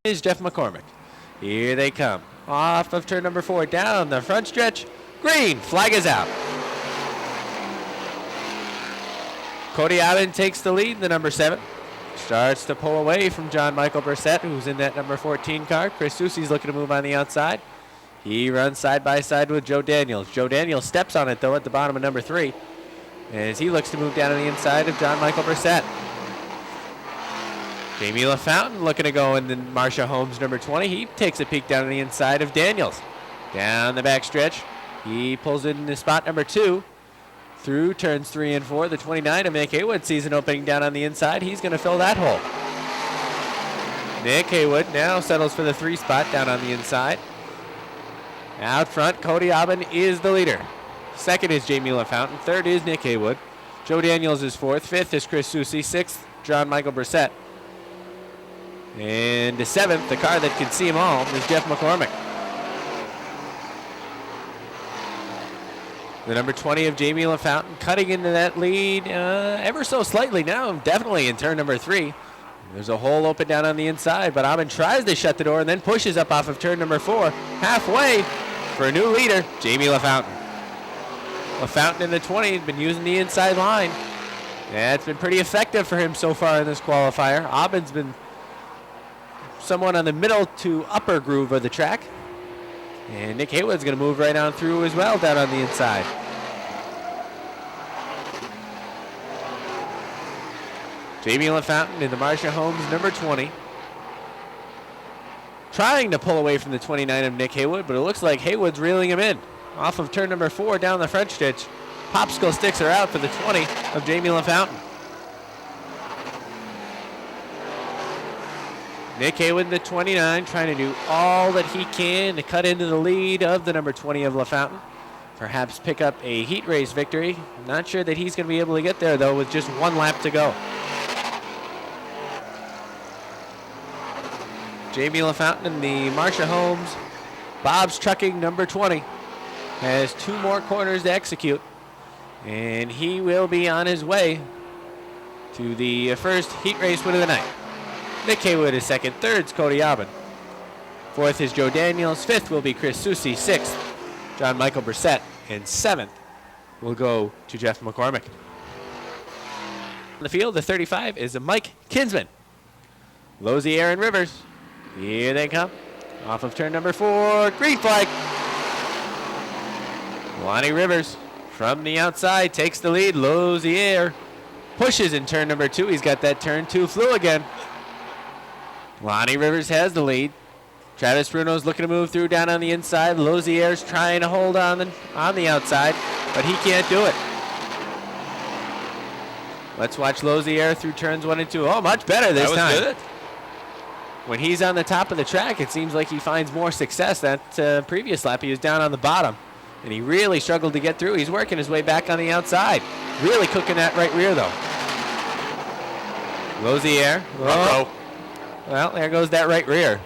is Jeff McCormick. Here they come. Off of turn number 4, down the front stretch. Green, flag is out. Cody Allen takes the lead, the number 7. Starts to pull away from John Michael Brissett, who's in that number 14 car. Chris Soucy's looking to move on the outside. He runs side by side with Joe Daniels. Joe Daniels steps on it, though, at the bottom of number 3, as he looks to move down on the inside of John Michael Brissett. Jamie LaFountain looking to go in the Marcia Holmes number 20. He takes a peek down on the inside of Daniels. Down the back stretch, he pulls in the spot number 2. Through turns 3 and 4, the 29 of Nick Haywood sees an opening down on the inside. He's going to fill that hole. Nick Haywood now settles for the 3 spot down on the inside. Out front, Cody Aubin is the leader. Second is Jamie LaFountain. Third is Nick Haywood. Joe Daniels is 4th. 5th is Chris Soucy. 6th, John Michael Brissett. And the 7th, the car that can see them all, is Jeff McCormick. The number 20 of Jamie LaFountain cutting into that lead ever so slightly now, definitely in turn number 3. There's a hole open down on the inside, but Aubin tries to shut the door and then pushes up off of turn number 4. Halfway for a new leader, Jamie LaFountain. LaFountain in the 20 has been using the inside line. Yeah, it's been pretty effective for him so far in this qualifier. Aubin's been somewhat on the middle to upper groove of the track. And Nick Haywood's going to move right on through as well down on the inside. Jamie LaFountain in the Marcia Holmes number 20. Trying to pull away from the 29 of Nick Haywood, but it looks like Haywood's reeling him in. Off of turn number 4 down the front stretch. Popsicle sticks are out for the 20 of Jamie LaFountain. Nick Haywood, the 29, trying to do all that he can to cut into the lead of the number 20 of LaFountain. Perhaps pick up a heat race victory. Not sure that he's going to be able to get there, though, with just 1 lap to go. Jamie LaFountain in the Marcia Holmes Bob's Trucking number 20 has 2 more corners to execute, and he will be on his way to the first heat race win of the night. Nick Haywood is 2nd. 3rd's Cody Aubin. 4th is Joe Daniels. 5th will be Chris Soucy. 6th, John Michael Brissett. And 7th will go to Jeff McCormick. On the field, the 35 is Mike Kinsman. Lavere and Rivers. Here they come. Off of turn number 4. Green flag. Lonnie Rivers from the outside takes the lead. Lavere pushes in turn number 2. He's got that turn 2 flu again. Lonnie Rivers has the lead. Travis Bruno's looking to move through down on the inside. Lavere's trying to hold on the outside, but he can't do it. Let's watch Lavere through turns 1 and 2. Oh, much better this time. That was good. When he's on the top of the track, it seems like he finds more success. That previous lap, he was down on the bottom, and he really struggled to get through. He's working his way back on the outside. Really cooking that right rear, though. Lavere. Oh. Well, there goes that right rear.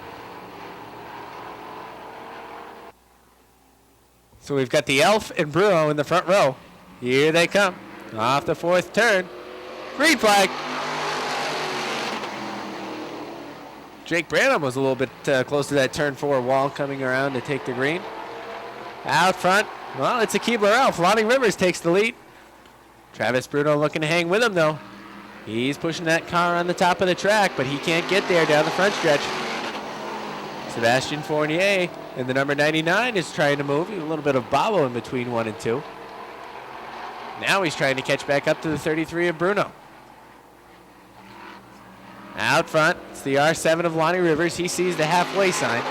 So we've got the Elf and Bruno in the front row. Here they come. Off the 4th turn. Green flag. Jake Branham was a little bit close to that turn 4 wall coming around to take the green. Out front, well, it's a Keebler Elf. Lonnie Rivers takes the lead. Travis Bruno looking to hang with him, though. He's pushing that car on the top of the track, but he can't get there down the front stretch. Sebastian Fournier in the number 99 is trying to move. A little bit of bobble in between 1 and 2. Now he's trying to catch back up to the 33 of Bruno. Out front, it's the R7 of Lonnie Rivers. He sees the halfway sign.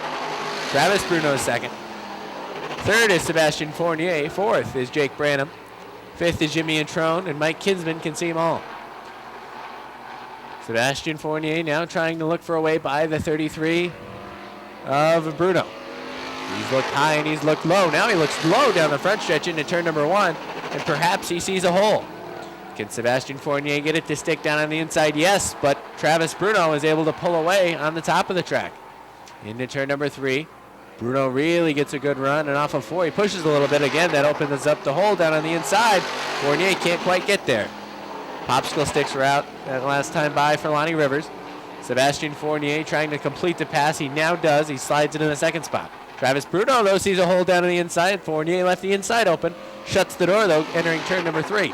Travis Bruno is 2nd. 3rd is Sebastian Fournier. 4th is Jake Branham. 5th is Jimmy Introne, and Mike Kinsman can see them all. Sebastian Fournier now trying to look for a way by the 33 of Bruno. He's looked high and he's looked low. Now he looks low down the front stretch into turn number 1, and perhaps he sees a hole. Can Sebastian Fournier get it to stick down on the inside? Yes, but Travis Bruno is able to pull away on the top of the track. Into turn number 3. Bruno really gets a good run, and off of 4, he pushes a little bit again. That opens up the hole down on the inside. Fournier can't quite get there. Popsicle sticks are out that last time by for Lonnie Rivers. Sebastien Fournier trying to complete the pass. He now does. He slides into the second spot. Travis Bruno, though, sees a hole down on the inside. Fournier left the inside open. Shuts the door, though, entering turn number 3.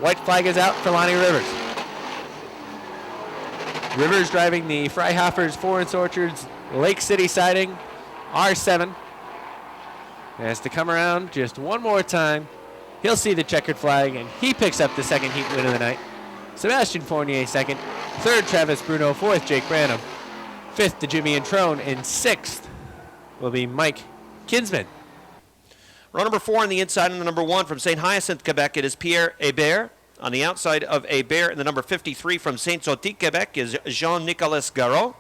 White flag is out for Lonnie Rivers. Rivers driving the Freihofer's Florence Orchards Lake City siding, R7. Has to come around just one more time. He'll see the checkered flag, and he picks up the second heat win of the night. Sebastien Fournier second, third Travis Bruno, fourth Jake Branham, fifth to Jimmy Introne, and sixth will be Mike Kinsman. Row number 4 on the inside, and the number 1 from St. Hyacinthe, Quebec, it is Pierre Hébert. On the outside of Hébert, and the number 53 from Saint-Zotique, Quebec, is Jean-Nicolas Garot.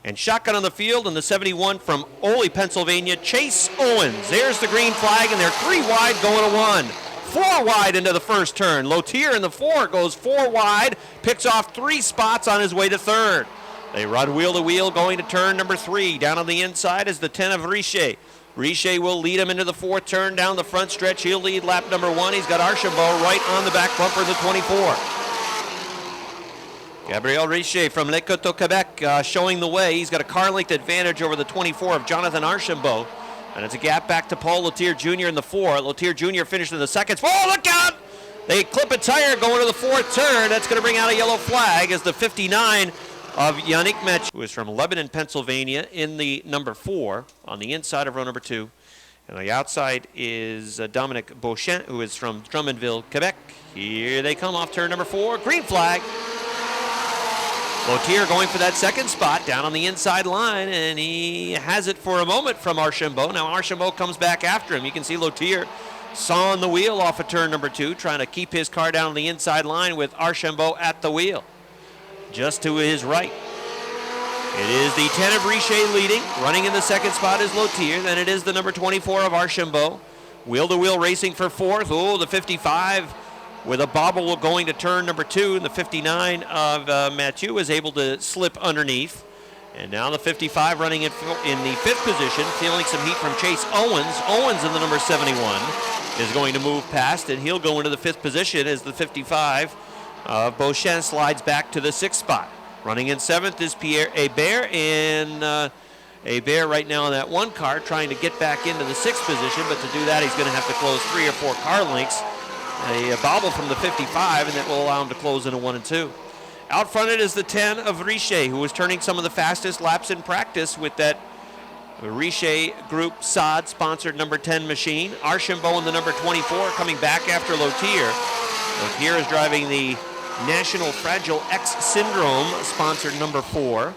And shotgun on the field, and the 71 from Oley, Pennsylvania, Chase Owens. There's the green flag, and they're 3 wide going to 1. 4 wide into the first turn. Lotier in the 4 goes 4 wide, picks off 3 spots on his way to third. They run wheel to wheel going to turn number 3. Down on the inside is the 10 of Richer. Richer will lead him into the 4th turn down the front stretch. He'll lead lap number 1. He's got Archambault right on the back bumper of the 24. Gabriel Richer from Les Coteaux, Quebec, showing the way. He's got a car length advantage over the 24 of Jonathan Archambault. And it's a gap back to Paul Lotier Jr. in the 4. Lotier Jr. finished in the second. Oh, look out! They clip a tire going to the 4th turn. That's going to bring out a yellow flag as the 59 of Yannick Mathieu, who is from Lebanon, Pennsylvania, in the number 4 on the inside of row number 2. And the outside is Dominic Beauchamp, who is from Drummondville, Quebec. Here they come off turn number 4. Green flag. Lotier going for that second spot down on the inside line, and he has it for a moment from Archambault. Now Archambault comes back after him. You can see Lotier sawing the wheel off of turn number 2, trying to keep his car down on the inside line with Archambault at the wheel. Just to his right. It is the 10 of Richer leading. Running in the second spot is Lotier. Then it is the number 24 of Archambault. Wheel-to-wheel racing for 4th. Oh, the 55 with a bobble going to turn number 2. And the 59 of Mathieu is able to slip underneath. And now the 55 running in the 5th position, feeling some heat from Chase Owens. Owens in the number 71 is going to move past, and he'll go into the 5th position as the 55 Beauchamp slides back to the 6th spot. Running in 7th is Pierre Hébert, and Hébert right now in that 1 car trying to get back into the 6th position, but to do that he's going to have to close 3 or 4 car lengths. A bobble from the 55, and that will allow him to close into 1 and 2. Out front it is the 10 of Richer, who was turning some of the fastest laps in practice with that Richer Group SOD sponsored number 10 machine. Archambault in the number 24 coming back after Lotier. Lotier is driving the National Fragile X Syndrome sponsored number 4.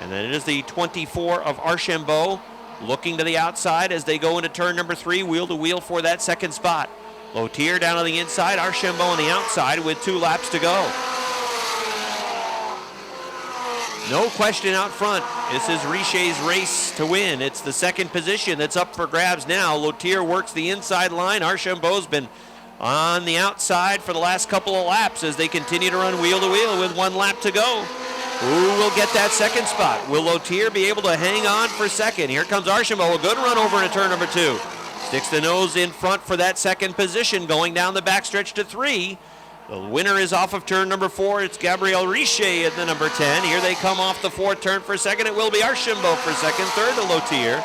And then it is the 24 of Archambault looking to the outside as they go into turn number 3, wheel to wheel for that second spot. Lotier down on the inside, Archambault on the outside with 2 laps to go. No question out front. This is Richer's race to win. It's the 2nd position that's up for grabs now. Lotier works the inside line. Archambault's been on the outside for the last couple of laps as they continue to run wheel to wheel with 1 lap to go. Who will get that 2nd spot? Will Lotier be able to hang on for 2nd? Here comes Archambault, a good run over into turn number 2. Sticks the nose in front for that 2nd position, going down the backstretch to 3. The winner is off of turn number 4. It's Gabriel Richer at the number 10. Here they come off the 4th turn for 2nd. It will be Archambault for 2nd. 3rd to Lotier.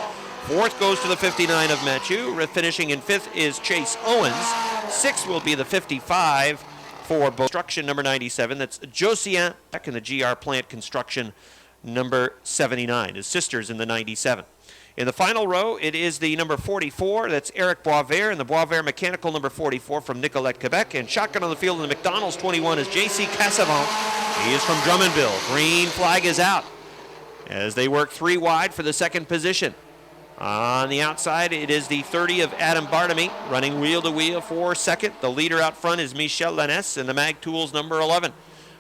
4th goes to the 59 of Mathieu. Finishing in 5th is Chase Owens. 6th will be the 55 for construction number 97. That's Josiane back in the GR Plant Construction number 79. His sister's in the 97. In the final row, it is the number 44. That's Eric Boisvert, and the Boisvert Mechanical number 44 from Nicolette, Quebec. And shotgun on the field in the McDonald's 21 is J.C. Cassavant. He is from Drummondville. Green flag is out as they work 3 wide for the 2nd position. On the outside, it is the 30 of Adam Bartamy running wheel to wheel for 2nd. The leader out front is Michel Lanès, and the Mag Tools number 11.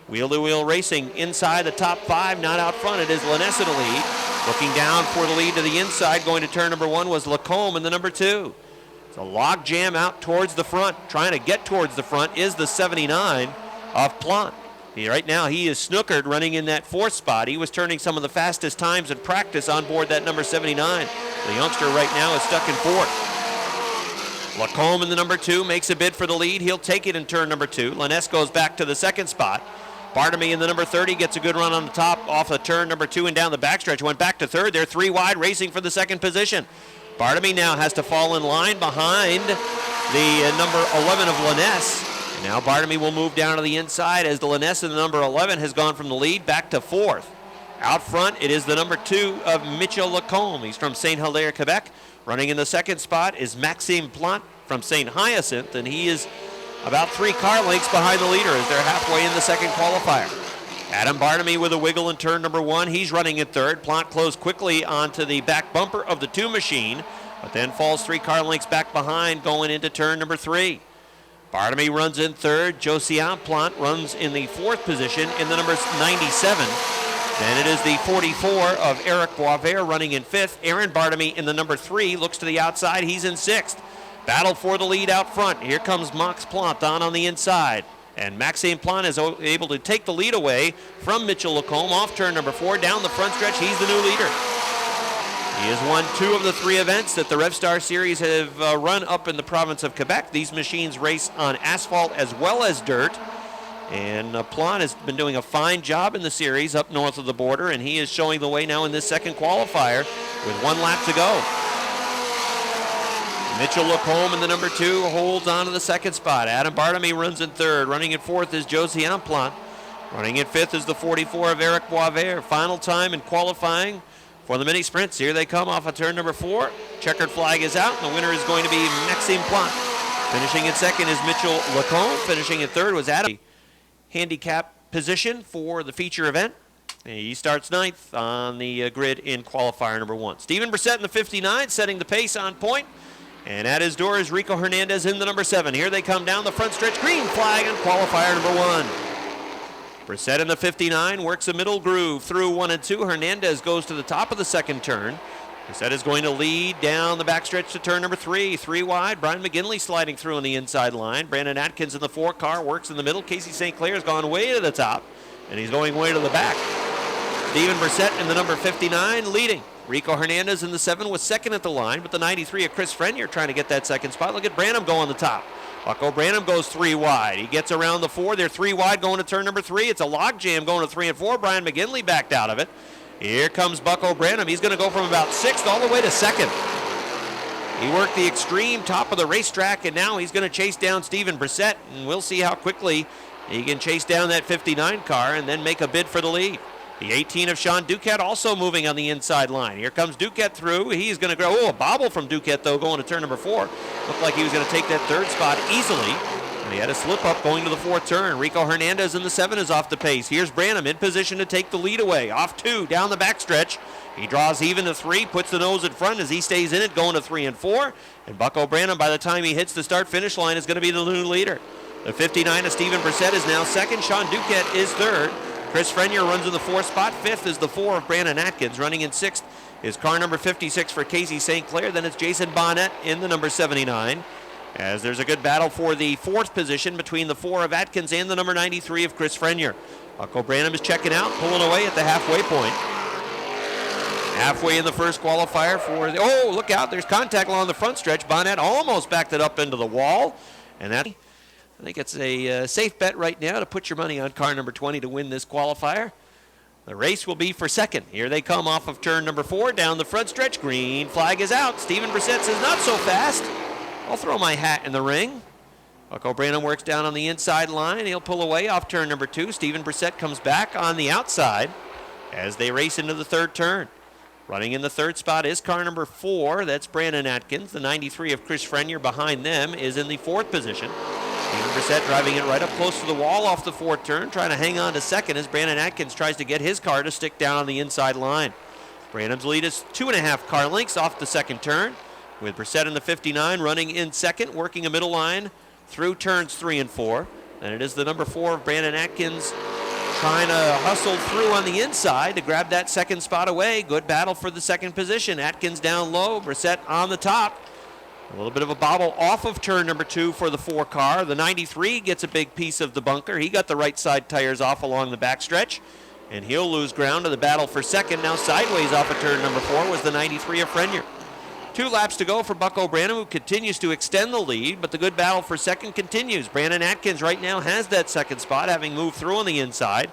Wheel to wheel racing inside the top 5, not out front. It is Lanès in the lead. Looking down for the lead to the inside, going to turn number 1 was Lacombe in the number 2. It's a log jam out towards the front. Trying to get towards the front is the 79 of Plant. Right now he is snookered running in that 4th spot. He was turning some of the fastest times in practice on board that number 79. The youngster right now is stuck in 4th. Lacombe in the number 2 makes a bid for the lead. He'll take it in turn number 2. Lanès goes back to the 2nd spot. Bartamy in the number 30 gets a good run on the top off of turn number 2 and down the backstretch. Went back to third. They're 3 wide, racing for the second position. Bartamy now has to fall in line behind the number 11 of Laness. And now Bartamy will move down to the inside as the Laness in the number 11 has gone from the lead back to fourth. Out front, it is the number 2 of Mitchell Lacombe. He's from St. Hilaire, Quebec. Running in the second spot is Maxime Plante from St. Hyacinthe, and he is about 3 car lengths behind the leader as they're halfway in the second qualifier. Adam Bartamy with a wiggle in turn number 1. He's running in third. Plante closed quickly onto the back bumper of the 2 machine, but then falls 3 car lengths back behind going into turn number 3. Bartamy runs in third. Josiane Plante runs in the 4th position in the number 97. Then it is the 44 of Eric Boisvert running in 5th. Aaron Bartamy in the number 3 looks to the outside. He's in 6th. Battle for the lead out front. Here comes Max Plante on the inside. And Maxime Plante is able to take the lead away from Mitchell Lacombe off turn number 4. Down the front stretch, he's the new leader. He has won 2 of the 3 events that the RevStar Series have run up in the province of Quebec. These machines race on asphalt as well as dirt. And Plante has been doing a fine job in the series up north of the border, and he is showing the way now in this second qualifier with 1 lap to go. Mitchell Lacombe in the number 2 holds on to the second spot. Adam Bartamy runs in third. Running in 4th is Josiane Plante. Running in 5th is the 44 of Eric Boisvert. Final time in qualifying for the mini sprints. Here they come off of turn number 4. Checkered flag is out, and the winner is going to be Maxime Plante. Finishing in second is Mitchell Lacombe. Finishing in third was Adam. Handicap position for the feature event. He starts 9th on the grid in qualifier number 1. Steven Brissett in the 59 setting the pace on point. And at his door is Rico Hernandez in the number 7. Here they come down the front stretch. Green flag on qualifier number 1. Brissett in the 59 works a middle groove through 1 and 2. Hernandez goes to the top of the second turn. Brissett is going to lead down the backstretch to turn number 3. 3 wide. Brian McGinley sliding through on the inside line. Brandon Atkins in the 4 car works in the middle. Casey St. Clair has gone way to the top, and he's going way to the back. Steven Brissett in the number 59 leading. Rico Hernandez in the 7 was second at the line, but the 93 of Chris Frenier trying to get that second spot. Look at Branham go on the top. Bucko Branham goes 3 wide. He gets around the 4. They're 3 wide going to turn number 3. It's a log jam going to 3 and 4. Brian McGinley backed out of it. Here comes Bucko Branham. He's going to go from about 6th all the way to 2nd. He worked the extreme top of the racetrack, and now he's going to chase down Steven Brissett, and we'll see how quickly he can chase down that 59 car and then make a bid for the lead. The 18 of Sean Duquette also moving on the inside line. Here comes Duquette through. He's going to go. Oh, a bobble from Duquette, though, going to turn number 4. Looked like he was going to take that 3rd spot easily. And he had a slip up going to the 4th turn. Rico Hernandez in the 7 is off the pace. Here's Branham in position to take the lead away. Off 2, down the backstretch. He draws even to 3, puts the nose in front as he stays in it, going to 3 and 4. And Bucko Branham, by the time he hits the start-finish line, is going to be the new leader. The 59 of Steven Brissett is now 2nd. Sean Duquette is 3rd. Chris Frenier runs in the 4th spot. 5th is the 4 of Brandon Atkins. Running in 6th is car number 56 for Casey St. Clair. Then it's Jason Bonnet in the number 79. As there's a good battle for the 4th position between the 4 of Atkins and the number 93 of Chris Frenier. Bucko Branham is checking out, pulling away at the halfway point. Halfway in the first qualifier for the, oh, look out, there's contact along the front stretch. Bonnet almost backed it up into the wall. And that, I think it's a safe bet right now to put your money on car number 20 to win this qualifier. The race will be for 2nd. Here they come off of turn number 4, down the front stretch. Green flag is out. Steven Brissett says, not so fast. I'll throw my hat in the ring. Bucko Branham works down on the inside line. He'll pull away off turn number 2. Steven Brissett comes back on the outside as they race into the 3rd turn. Running in the 3rd spot is car number 4. That's Brandon Atkins. The 93 of Chris Frenier behind them is in the 4th position. Steven Brissett driving it right up close to the wall off the 4th turn, trying to hang on to 2nd as Brandon Atkins tries to get his car to stick down on the inside line. Branham's lead is 2.5 car lengths off the 2nd turn, with Brissett in the 59 running in 2nd, working a middle line through turns 3 and 4. And it is the number 4 of Brandon Atkins trying to hustle through on the inside to grab that 2nd spot away. Good battle for the 2nd position. Atkins down low, Brissett on the top. A little bit of a bobble off of turn number 2 for the 4 car. The 93 gets a big piece of the bunker. He got the right side tires off along the backstretch, and he'll lose ground to the battle for 2nd. Now sideways off of turn number 4 was the 93 of Frenier. 2 laps to go for Bucko Branham, who continues to extend the lead, but the good battle for second continues. Brandon Atkins right now has that second spot, having moved through on the inside.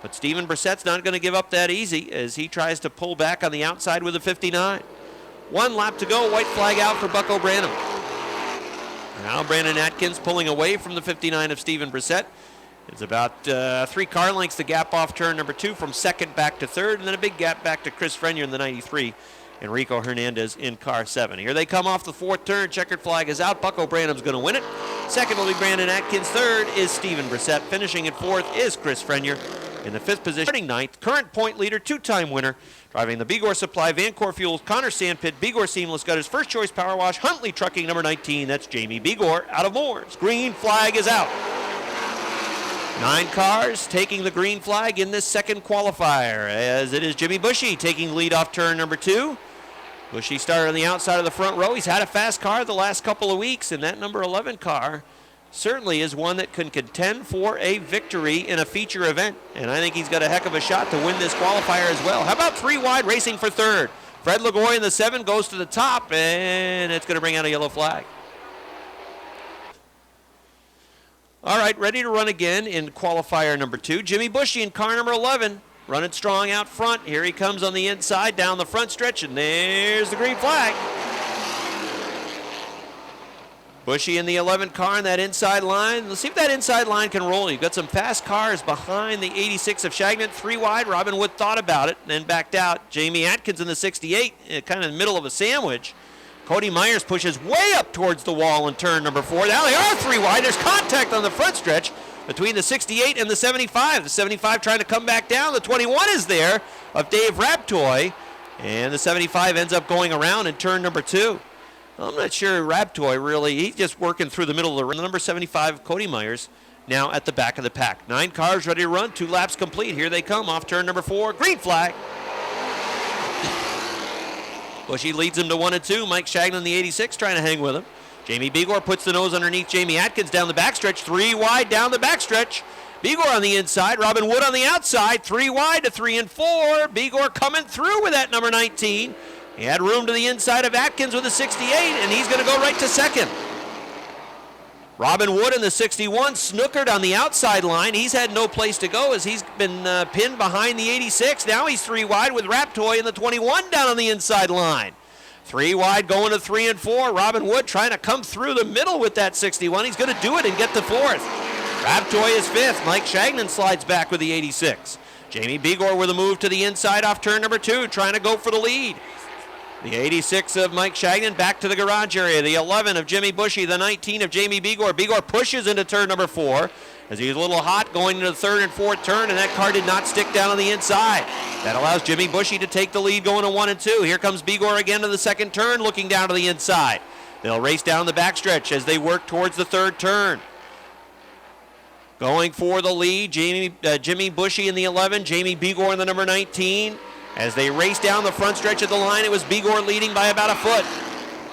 But Steven Brissett's not going to give up that easy as he tries to pull back on the outside with a 59. 1 lap to go, white flag out for Bucko Branham. Now Brandon Atkins pulling away from the 59 of Steven Brissett. It's about 3 car lengths the gap off turn number 2 from second back to third, and then a big gap back to Chris Frenier in the 93. Enrico Hernandez in car 7. Here they come off the 4th turn. Checkered flag is out. Bucko Branham's going to win it. Second will be Brandon Atkins. Third is Steven Brissett. Finishing in 4th is Chris Frenier. In the 5th position, starting 9th, current point leader, 2-time winner. Driving the Bigor Supply, Vancor Fuels, Connor Sandpit, Bigor Seamless Gutters, First Choice Power Wash, Huntley Trucking, number 19. That's Jamie Bigor out of Moores. Green flag is out. 9 cars taking the green flag in this second qualifier, as it is Jimmy Bushy taking lead off turn number 2. Bushy started on the outside of the front row. He's had a fast car the last couple of weeks, and that number 11 car certainly is one that can contend for a victory in a feature event. And I think he's got a heck of a shot to win this qualifier as well. How about 3 wide racing for third? Fred Lagoy in the 7 goes to the top, and it's going to bring out a yellow flag. All right, ready to run again in qualifier number 2. Jimmy Bushy in car number 11. Running strong out front. Here he comes on the inside, down the front stretch, and there's the green flag. Bushy in the 11 car in that inside line. Let's see if that inside line can roll. You've got some fast cars behind the 86 of Shagnon. 3 wide. Robin Wood thought about it and then backed out. Jamie Atkins in the 68, kind of in the middle of a sandwich. Cody Myers pushes way up towards the wall in turn number 4. Now they are 3 wide. There's contact on the front stretch between the 68 and the 75. The 75 trying to come back down. The 21 is there of Dave Rabtoy. And the 75 ends up going around in turn number 2. I'm not sure Rabtoy really, he's just working through the middle of the run. The number 75, Cody Myers, now at the back of the pack. 9 cars ready to run, 2 laps complete. Here they come off turn number 4. Green flag. Bushy leads him to 1 and 2. Mike Shagnon, the 86, trying to hang with him. Jamie Bigor puts the nose underneath Jamie Atkins down the backstretch. 3 wide down the backstretch. Bigor on the inside. Robin Wood on the outside. 3 wide to 3 and 4. Bigor coming through with that number 19. He had room to the inside of Atkins with a 68, and he's going to go right to second. Robin Wood in the 61 snookered on the outside line. He's had no place to go as he's been pinned behind the 86. Now he's 3 wide with Raptoy in the 21 down on the inside line. 3 wide going to 3 and 4. Robin Wood trying to come through the middle with that 61. He's going to do it and get the 4th. Raptoy is 5th. Mike Shagnon slides back with the 86. Jamie Bigor with a move to the inside off turn number 2, trying to go for the lead. The 86 of Mike Shagnon back to the garage area. The 11 of Jimmy Bushy. The 19 of Jamie Bigor. Bigor pushes into turn number 4 as he's a little hot going into the 3rd and 4th turn, and that car did not stick down on the inside. That allows Jimmy Bushy to take the lead going to 1 and 2. Here comes Bigor again to the 2nd turn, looking down to the inside. They'll race down the backstretch as they work towards the 3rd turn. Going for the lead, Jimmy Bushy in the 11, Jamie Bigor in the number 19. As they race down the front stretch of the line, it was Bigor leading by about a foot.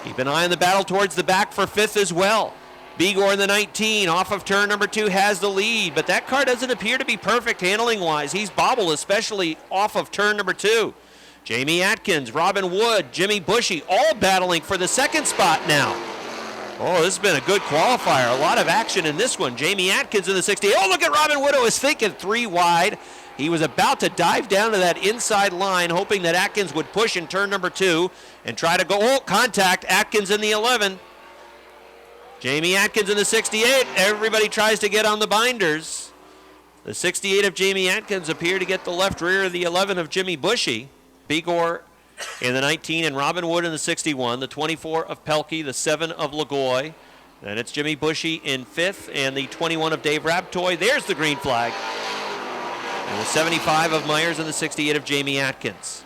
Keep an eye on the battle towards the back for 5th as well. Bigor in the 19, off of turn number 2, has the lead, but that car doesn't appear to be perfect handling-wise. He's bobbled, especially off of turn number 2. Jamie Atkins, Robin Wood, Jimmy Bushy, all battling for the 2nd spot now. Oh, this has been a good qualifier. A lot of action in this one. Jamie Atkins in the 60. Oh, look at Robin Wood, who was thinking 3 wide. He was about to dive down to that inside line, hoping that Atkins would push in turn number 2 and try to go. Oh, contact. Atkins in the 11. Jamie Atkins in the 68. Everybody tries to get on the binders. The 68 of Jamie Atkins appear to get the left rear of the 11 of Jimmy Bushy. Bigor in the 19 and Robin Wood in the 61. The 24 of Pelkey, the 7 of Lagoy. And it's Jimmy Bushy in 5th and the 21 of Dave Raptoy. There's the green flag. And the 75 of Myers and the 68 of Jamie Atkins.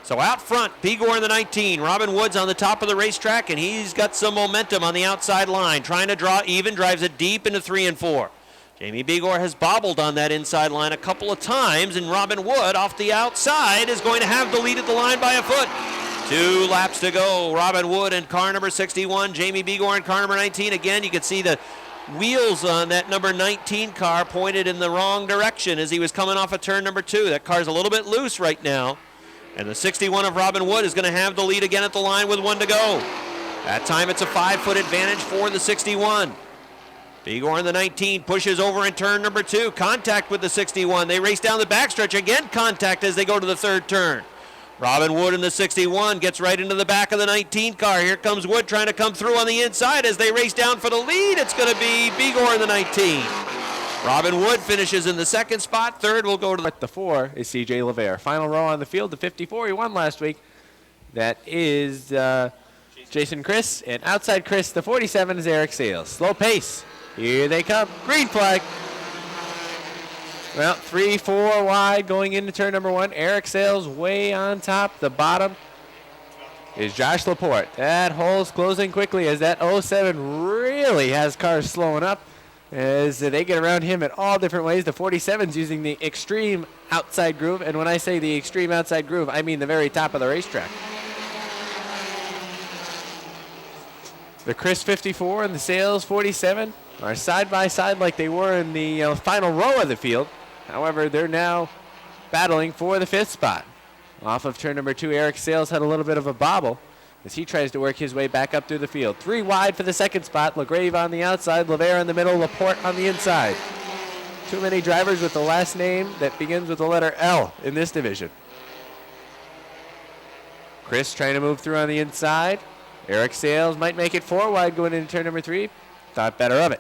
So out front, Bigor in the 19. Robin Woods on the top of the racetrack, and he's got some momentum on the outside line. Trying to draw even, drives it deep into 3 and 4. Jamie Bigor has bobbled on that inside line a couple of times, and Robin Wood off the outside is going to have the lead at the line by a foot. 2 laps to go. Robin Wood in car number 61. Jamie Bigor in car number 19. Again, you can see the wheels on that number 19 car pointed in the wrong direction as he was coming off of turn number 2. That car's a little bit loose right now. And the 61 of Robin Wood is going to have the lead again at the line with 1 to go. That time it's a 5-foot advantage for the 61. Bigor in the 19 pushes over in turn number 2. Contact with the 61. They race down the backstretch. Again, contact as they go to the third turn. Robin Wood in the 61 gets right into the back of the 19 car. Here comes Wood trying to come through on the inside as they race down for the lead. It's going to be Bigor in the 19. Robin Wood finishes in the second spot. Third will go to the 4 is CJ Lavere. Final row on the field, the 54. He won last week. That is Jason Chris. And outside Chris, the 47 is Eric Sales. Slow pace. Here they come. Green flag. Well, 3-4 wide going into turn number 1. Eric Sales way on top. The bottom is Josh Laporte. That hole's closing quickly as that 07 really has cars slowing up as they get around him in all different ways. The 47's using the extreme outside groove. And when I say the extreme outside groove, I mean the very top of the racetrack. The Chris 54 and the Sales 47 are side by side like they were in the final row of the field. However, they're now battling for the 5th spot. Off of turn number 2, Eric Sales had a little bit of a bobble as he tries to work his way back up through the field. 3 wide for the 2nd spot. LaGrave on the outside, Lavere in the middle, Laporte on the inside. Too many drivers with the last name that begins with the letter L in this division. Chris trying to move through on the inside. Eric Sales might make it 4 wide going into turn number 3. Thought better of it.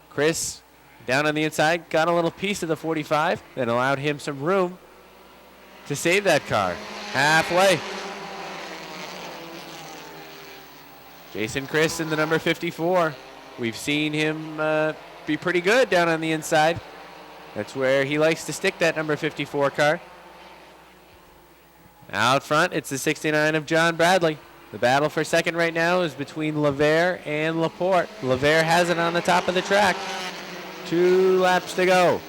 Chris down on the inside got a little piece of the 45 that allowed him some room to save that car. Halfway. Jason Chris in the number 54. We've seen him be pretty good down on the inside. That's where he likes to stick that number 54 car. Out front, it's the 69 of John Bradley. The battle for second right now is between Lavere and Laporte. Lavere has it on the top of the track. 2 laps to go.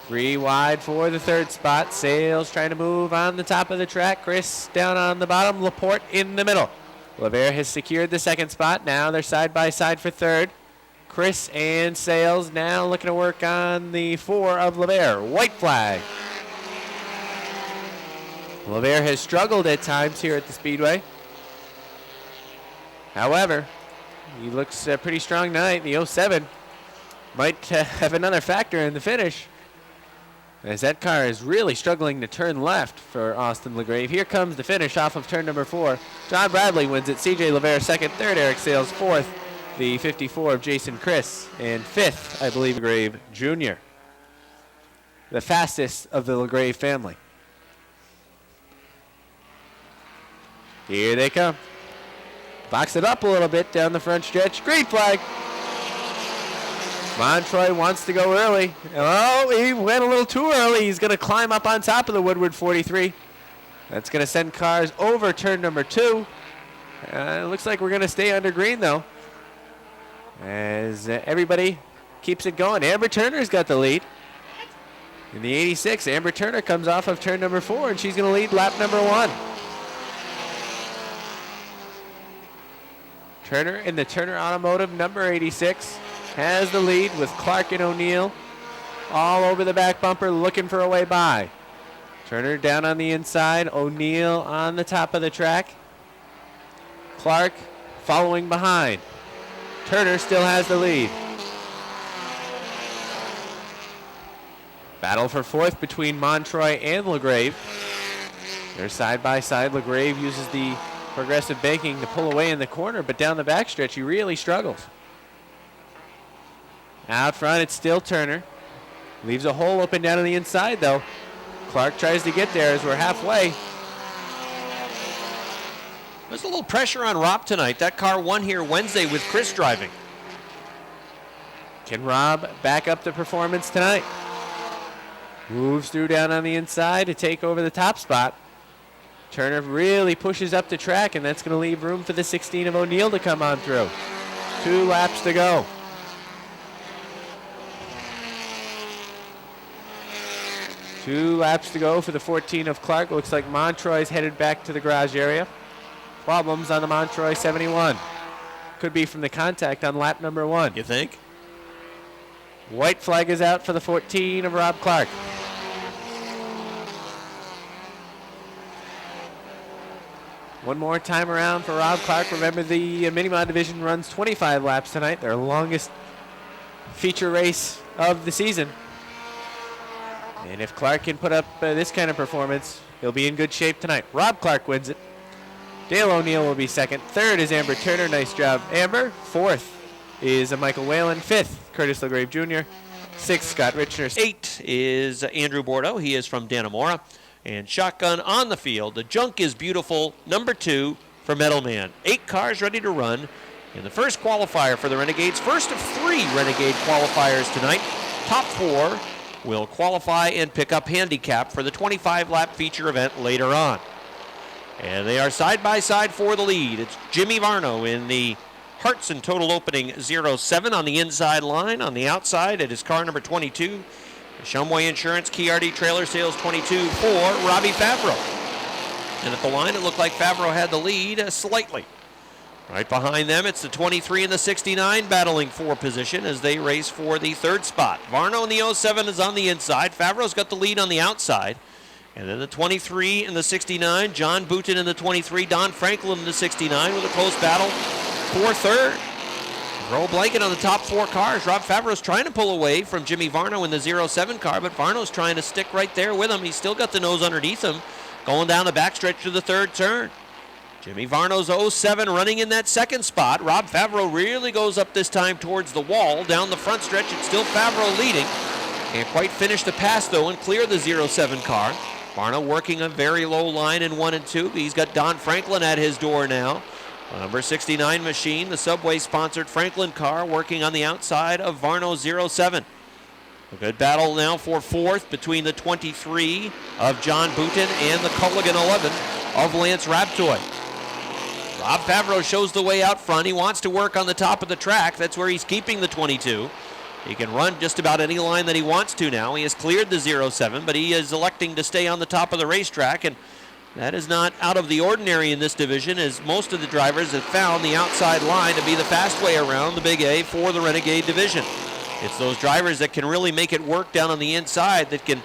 3 wide for the 3rd spot. Sales trying to move on the top of the track. Chris down on the bottom. Laporte in the middle. Lavere has secured the 2nd spot. Now they're side by side for 3rd. Chris and Sales now looking to work on the 4 of Lavere. White flag. Lavere has struggled at times here at the Speedway. However, he looks pretty strong tonight. The 07 might have another factor in the finish, as that car is really struggling to turn left for Austin LaGrave. Here comes the finish off of turn number 4. John Bradley wins it. CJ Lavere 2nd, 3rd Eric Sales 4th. The 54 of Jason Chris, and 5th, I believe, LaGrave Jr. The fastest of the LaGrave family. Here they come. Box it up a little bit down the front stretch. Green flag. Montroy wants to go early. Oh, he went a little too early. He's going to climb up on top of the Woodward 43. That's going to send cars over turn number 2. It looks like we're going to stay under green, though, as everybody keeps it going. Amber Turner's got the lead. In the 86, Amber Turner comes off of turn number 4, and she's going to lead lap number 1. Turner in the Turner Automotive number 86 has the lead with Clark and O'Neill all over the back bumper looking for a way by. Turner down on the inside, O'Neill on the top of the track. Clark following behind. Turner still has the lead. Battle for 4th between Montroy and LaGrave. They're side by side. LaGrave uses the progressive banking to pull away in the corner, but down the backstretch he really struggles. Out front it's still Turner. Leaves a hole open down on the inside though. Clark tries to get there as we're halfway. There's a little pressure on Rob tonight. That car won here Wednesday with Chris driving. Can Rob back up the performance tonight? Moves through down on the inside to take over the top spot. Turner really pushes up the track, and that's going to leave room for the 16 of O'Neill to come on through. 2 laps to go. Two laps to go for the 14 of Clark. Looks like Montroy's headed back to the garage area. Problems on the Montroy 71. Could be from the contact on lap number 1. You think? White flag is out for the 14 of Rob Clark. One more time around for Rob Clark. Remember, the Mini-Mod division runs 25 laps tonight, their longest feature race of the season. And if Clark can put up this kind of performance, he'll be in good shape tonight. Rob Clark wins it. Dale O'Neill will be second. Third is Amber Turner. Nice job, Amber. Fourth is Michael Whalen. Fifth, Curtis LaGrave Jr. Sixth, Scott Richner. 8 is Andrew Bordeaux. He is from Dannemora. And shotgun on the field. The junk is beautiful. Number 2 for Metal Man. 8 cars ready to run in the first qualifier for the Renegades. First of 3 Renegade qualifiers tonight. Top 4 will qualify and pick up handicap for the 25-lap feature event later on. And they are side by side for the lead. It's Jimmy Varno in the Hartson total opening 07 on the inside line. On the outside, it is car number 22. Shumway Insurance, Key RD Trailer Sales 22 for Robbie Favreau. And at the line, it looked like Favreau had the lead slightly. Right behind them, it's the 23 and the 69 battling for position as they race for the third spot. Varno in the 07 is on the inside. Favreau's got the lead on the outside. And then the 23 and the 69, John Booton in the 23, Don Franklin in the 69 with a close battle for third. Roll blanket on the top 4 cars. Rob Favreau's trying to pull away from Jimmy Varno in the 07 car, but Varno's trying to stick right there with him. He's still got the nose underneath him, going down the backstretch to the third turn. Jimmy Varno's 07 running in that second spot. Rob Favreau really goes up this time towards the wall. Down the front stretch, it's still Favreau leading. Can't quite finish the pass, though, and clear the 07 car. Varno working a very low line in 1 and 2. He's got Don Franklin at his door now. Number 69 machine, the Subway-sponsored Franklin car, working on the outside of Varno's 07. A good battle now for fourth between the 23 of John Booton and the Culligan 11 of Lance Raptoy. Rob Favreau shows the way out front. He wants to work on the top of the track. That's where he's keeping the 22. He can run just about any line that he wants to now. He has cleared the 07, but he is electing to stay on the top of the racetrack, and that is not out of the ordinary in this division, as most of the drivers have found the outside line to be the fast way around the Big A for the Renegade division. It's those drivers that can really make it work down on the inside that can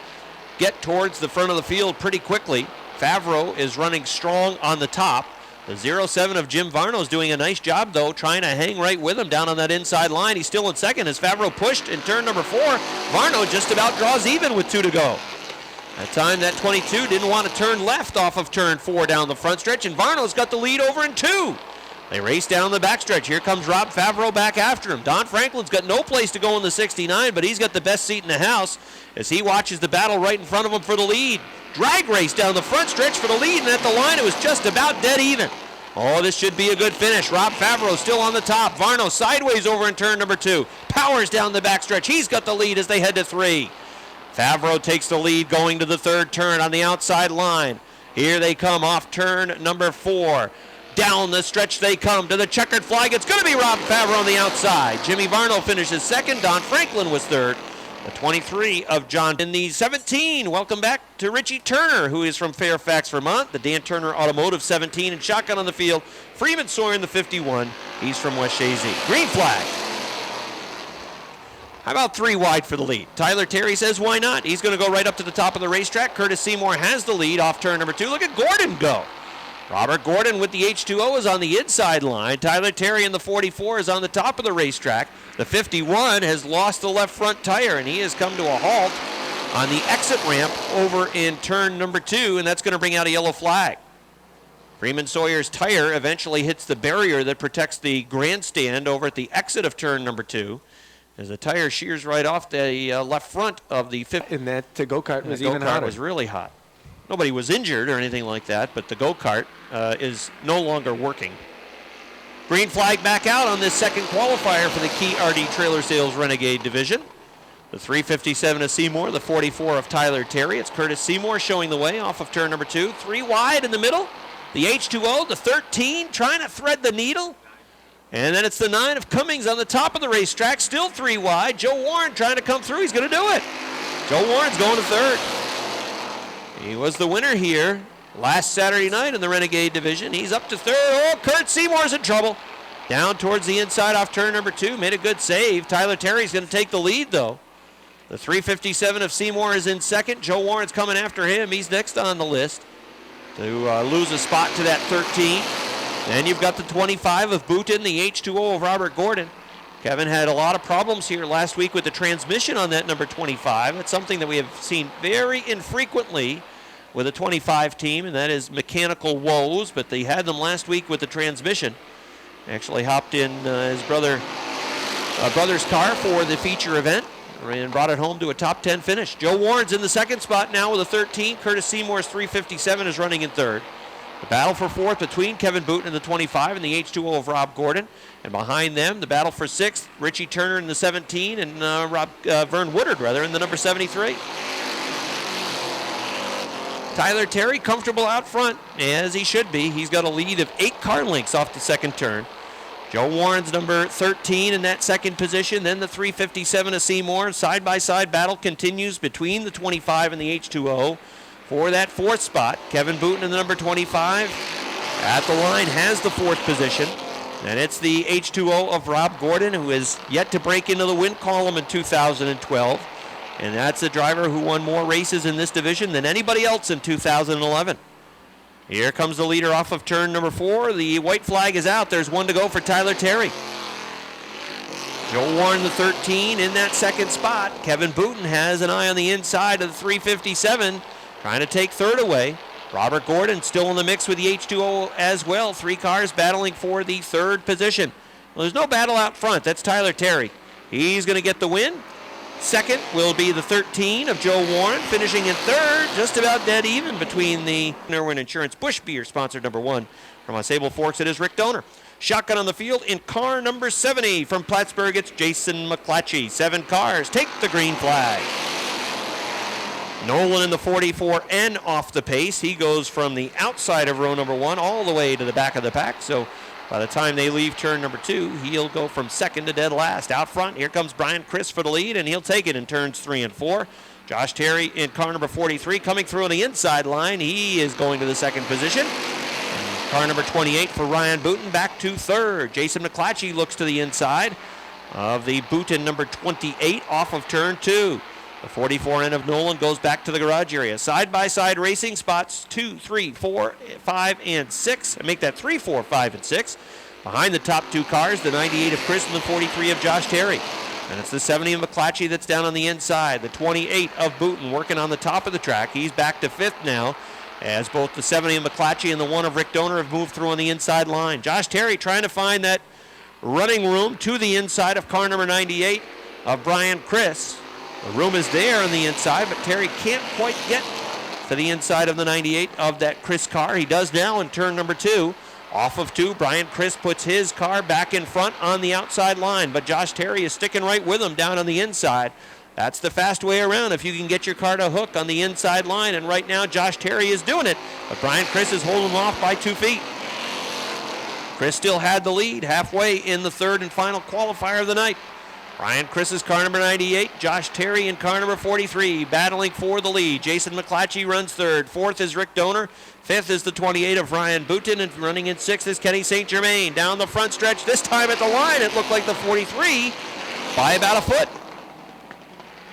get towards the front of the field pretty quickly. Favreau is running strong on the top. The 07 of Jim Varno is doing a nice job, though, trying to hang right with him down on that inside line. He's still in second as Favreau pushed in turn number 4. Varno just about draws even with 2 to go. That time, that 22 didn't want to turn left off of turn 4 down the front stretch, and Varno's got the lead over in 2. They race down the backstretch. Here comes Rob Favreau back after him. Don Franklin's got no place to go in the 69, but he's got the best seat in the house as he watches the battle right in front of him for the lead. Drag race down the front stretch for the lead, and at the line, it was just about dead even. Oh, this should be a good finish. Rob Favreau still on the top. Varno sideways over in turn number 2. Powers down the backstretch. He's got the lead as they head to 3. Favreau takes the lead going to the third turn on the outside line. Here they come off turn number 4. Down the stretch they come to the checkered flag. It's going to be Rob Favreau on the outside. Jimmy Varno finishes second. Don Franklin was third. The 23 of John in the 17. Welcome back to Richie Turner, who is from Fairfax, Vermont. The Dan Turner Automotive 17 and shotgun on the field. Freeman Sawyer in the 51. He's from West Shazy. Green flag. How about 3 wide for the lead? Tyler Terry says, why not? He's going to go right up to the top of the racetrack. Curtis Seymour has the lead off turn number 2. Look at Gordon go. Robert Gordon with the H2O is on the inside line. Tyler Terry in the 44 is on the top of the racetrack. The 51 has lost the left front tire, and he has come to a halt on the exit ramp over in turn number 2, and that's going to bring out a yellow flag. Freeman Sawyer's tire eventually hits the barrier that protects the grandstand over at the exit of turn number 2. As the tire shears right off the left front of the 50. And that go-kart was even hotter. Go-kart was really hot. Nobody was injured or anything like that, but the go-kart is no longer working. Green flag back out on this second qualifier for the Key RD Trailer Sales Renegade Division. The 357 of Seymour, the 44 of Tyler Terry. It's Curtis Seymour showing the way off of turn number 2. 3 wide in the middle. The H2O, the 13, trying to thread the needle. And then it's the 9 of Cummings on the top of the racetrack, still 3 wide. Joe Warren trying to come through. He's going to do it. Joe Warren's going to third. He was the winner here last Saturday night in the Renegade Division. He's up to third. Oh, Kurt Seymour's in trouble. Down towards the inside off turn number 2. Made a good save. Tyler Terry's going to take the lead, though. The 357 of Seymour is in second. Joe Warren's coming after him. He's next on the list. to lose a spot to that 13. Then you've got the 25 of Booten, the H2O of Robert Gordon. Kevin had a lot of problems here last week with the transmission on that number 25. It's something that we have seen very infrequently with a 25 team, and that is mechanical woes, but they had them last week with the transmission. Actually hopped in his brother's car for the feature event and brought it home to a top 10 finish. Joe Warren's in the second spot now with a 13. Curtis Seymour's 357 is running in third. The battle for fourth between Kevin Booten and the 25 and the H2O of Rob Gordon. And behind them, the battle for sixth, Richie Turner in the 17 and Vern Woodard, in the number 73. Tyler Terry comfortable out front, as he should be. He's got a lead of 8 car lengths off the second turn. Joe Warren's number 13 in that second position. Then the 357 of Seymour. Side-by-side battle continues between the 25 and the H2O. For that fourth spot, Kevin Booten in the number 25 at the line has the fourth position. And it's the H2O of Rob Gordon, who is yet to break into the win column in 2012. And that's a driver who won more races in this division than anybody else in 2011. Here comes the leader off of turn number 4. The white flag is out. There's one to go for Tyler Terry. Joe Warren, the 13, in that second spot. Kevin Booten has an eye on the inside of the 357, trying to take third away. Robert Gordon still in the mix with the H2O as well. 3 cars battling for the third position. Well, there's no battle out front. That's Tyler Terry. He's going to get the win. Second will be the 13 of Joe Warren, finishing in third, just about dead even between the Irwin Insurance Bush Beer, sponsored number 1 from Sable Forks. It is Rick Donor. Shotgun on the field in car number 70 from Plattsburgh. It's Jason McClatchy. 7 cars take the green flag. Nolan in the 44N off the pace. He goes from the outside of row number 1 all the way to the back of the pack. So by the time they leave turn number 2, he'll go from second to dead last. Out front, here comes Brian Chris for the lead, and he'll take it in turns 3 and 4. Josh Terry in car number 43 coming through on the inside line. He is going to the second position. And car number 28 for Ryan Booten back to third. Jason McClatchy looks to the inside of the Booten number 28 off of turn 2. The 44N of Nolan goes back to the garage area. Side-by-side racing spots 2, 3, 4, 5, and 6. And make that 3, 4, 5, and 6. Behind the top 2 cars, the 98 of Chris and the 43 of Josh Terry. And it's the 70 of McClatchy that's down on the inside. The 28 of Booten working on the top of the track. He's back to 5th now, as both the 70 of McClatchy and the 1 of Rick Donor have moved through on the inside line. Josh Terry trying to find that running room to the inside of car number 98 of Brian Chris. The room is there on the inside, but Terry can't quite get to the inside of the 98 of that Chris car. He does now in turn number 2. Off of 2, Brian Chris puts his car back in front on the outside line, but Josh Terry is sticking right with him down on the inside. That's the fast way around if you can get your car to hook on the inside line, and right now Josh Terry is doing it, but Brian Chris is holding him off by 2 feet. Chris still had the lead halfway in the third and final qualifier of the night. Brian Chris's car number 98, Josh Terry in car number 43, battling for the lead. Jason McClatchy runs third. 4th is Rick Donor. 5th is the 28 of Ryan Booten, and running in 6th is Kenny St. Germain. Down the front stretch, this time at the line, it looked like the 43 by about a foot.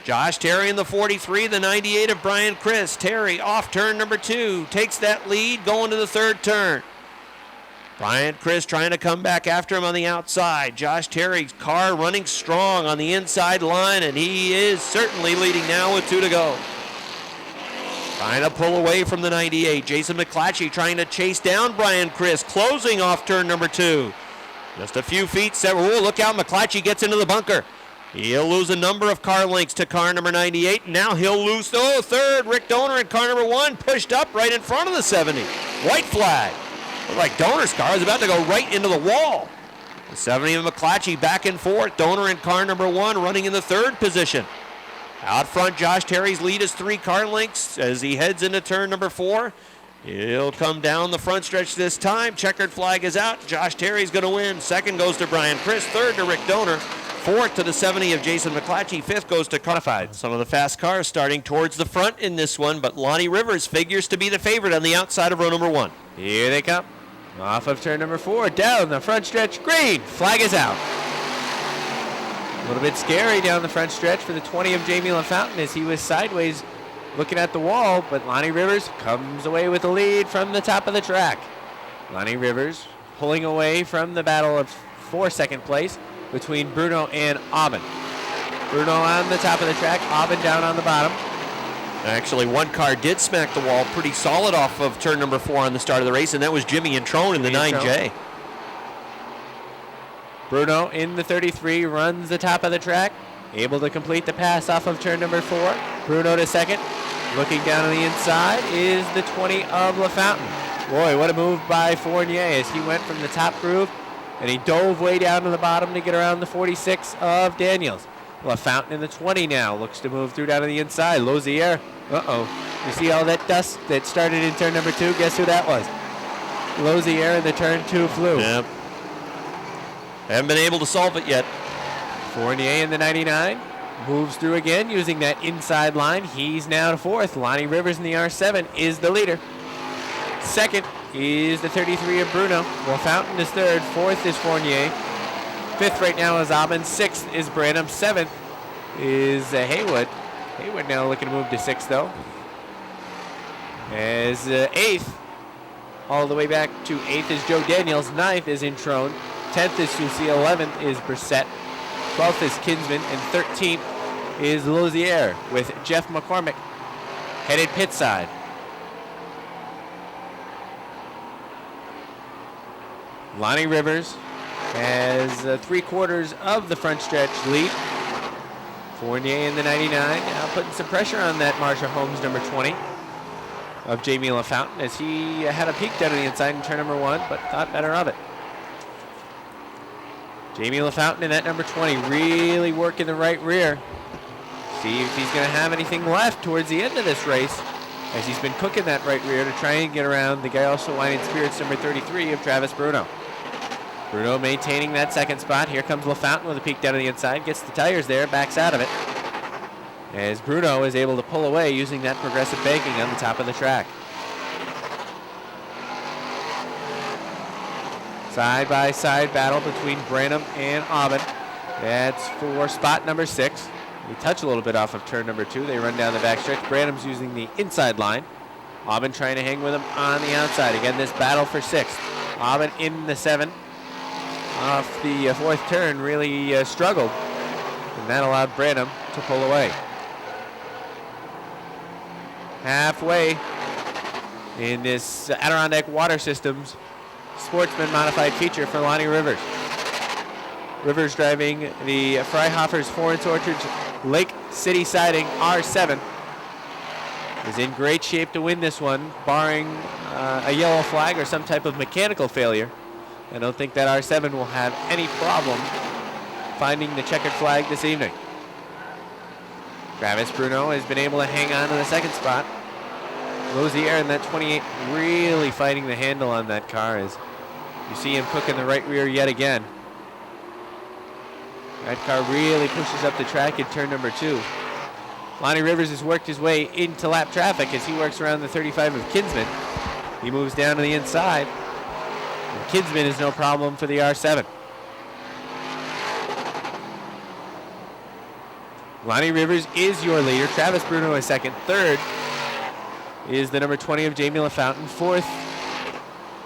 Josh Terry in the 43, the 98 of Brian Chris. Terry off turn number 2, takes that lead going to the third turn. Brian Chris trying to come back after him on the outside. Josh Terry's car running strong on the inside line, and he is certainly leading now with 2 to go. Trying to pull away from the 98. Jason McClatchy trying to chase down Brian Chris, closing off turn number 2. Just a few feet. Look out, McClatchy gets into the bunker. He'll lose a number of car lengths to car number 98. Now he'll lose, third. Rick Donor in car number 1, pushed up right in front of the 70. White flag. Looked like Donor's car is about to go right into the wall. The 70 of McClatchy back and forth. Donor in car number 1 running in the third position. Out front, Josh Terry's lead is 3 car lengths as he heads into turn number 4. He'll come down the front stretch this time. Checkered flag is out. Josh Terry's going to win. Second goes to Brian Chris. Third to Rick Donor. 4th to the 70 of Jason McClatchy. 5th goes to Codified. Some of the fast cars starting towards the front in this one, but Lonnie Rivers figures to be the favorite on the outside of row number 1. Here they come. Off of turn number 4, down the front stretch, green. Flag is out. A little bit scary down the front stretch for the 20 of Jamie LaFountain as he was sideways looking at the wall, but Lonnie Rivers comes away with the lead from the top of the track. Lonnie Rivers pulling away from the battle for second place between Bruno and Aubin. Bruno on the top of the track, Aubin down on the bottom. Actually, one car did smack the wall pretty solid off of turn number 4 on the start of the race, and that was Jimmy Introne in the 9J. Bruno in the 33 runs the top of the track, able to complete the pass off of turn number 4. Bruno to second. Looking down on the inside is the 20 of LaFountain. Boy, what a move by Fournier as he went from the top groove and he dove way down to the bottom to get around the 46 of Daniels. LaFountain in the 20 now looks to move through down to the inside. Lozier, you see all that dust that started in turn number 2? Guess who that was? Lozier in the turn 2 flu. Yep. Haven't been able to solve it yet. Fournier in the 99 moves through again using that inside line. He's now to 4th. Lonnie Rivers in the R7 is the leader. Second is the 33 of Bruno. LaFountain is 3rd. 4th is Fournier. 5th right now is Aubin. 6th is Branham. 7th is Haywood. Haywood now looking to move to 6th though. As 8th, all the way back to 8th is Joe Daniels. 9th is Introne. 10th is Susi. 11th is Brissett. 12th is Kinsman. And 13th is Lozier with Jeff McCormick headed pit side. Lonnie Rivers has 3/4 of the front stretch lead. Fournier in the 99 now putting some pressure on that Marsha Holmes number 20 of Jamie LaFountain as he had a peek down to the inside in turn number 1 but thought better of it. Jamie LaFountain in that number 20 really working the right rear. See if he's going to have anything left towards the end of this race as he's been cooking that right rear to try and get around the guy also wine and spirits number 33 of Travis Bruno. Bruno maintaining that second spot. Here comes LaFountain with a peek down to the inside. Gets the tires there, backs out of it. As Bruno is able to pull away using that progressive banking on the top of the track. Side-by-side battle between Branham and Aubin. That's for spot number 6. They touch a little bit off of turn number 2. They run down the backstretch. Branham's using the inside line. Aubin trying to hang with him on the outside. Again, this battle for 6th. Aubin in the 7. Off the 4th turn really struggled. And that allowed Branham to pull away. Halfway in this Adirondack Water Systems Sportsman Modified feature for Lonnie Rivers. Rivers driving the Freihofers Florence Orchards Lake City Siding R7 is in great shape to win this one, barring a yellow flag or some type of mechanical failure. I don't think that R7 will have any problem finding the checkered flag this evening. Travis Bruno has been able to hang on to the second spot. Lozier in that 28 really fighting the handle on that car as you see him cooking the right rear yet again. That car really pushes up the track in turn number 2. Lonnie Rivers has worked his way into lap traffic as he works around the 35 of Kinsman. He moves down to the inside. And Kinsman is no problem for the R7. Lonnie Rivers is your leader. Travis Bruno is second. Third is the number 20 of Jamie LaFountain. 4th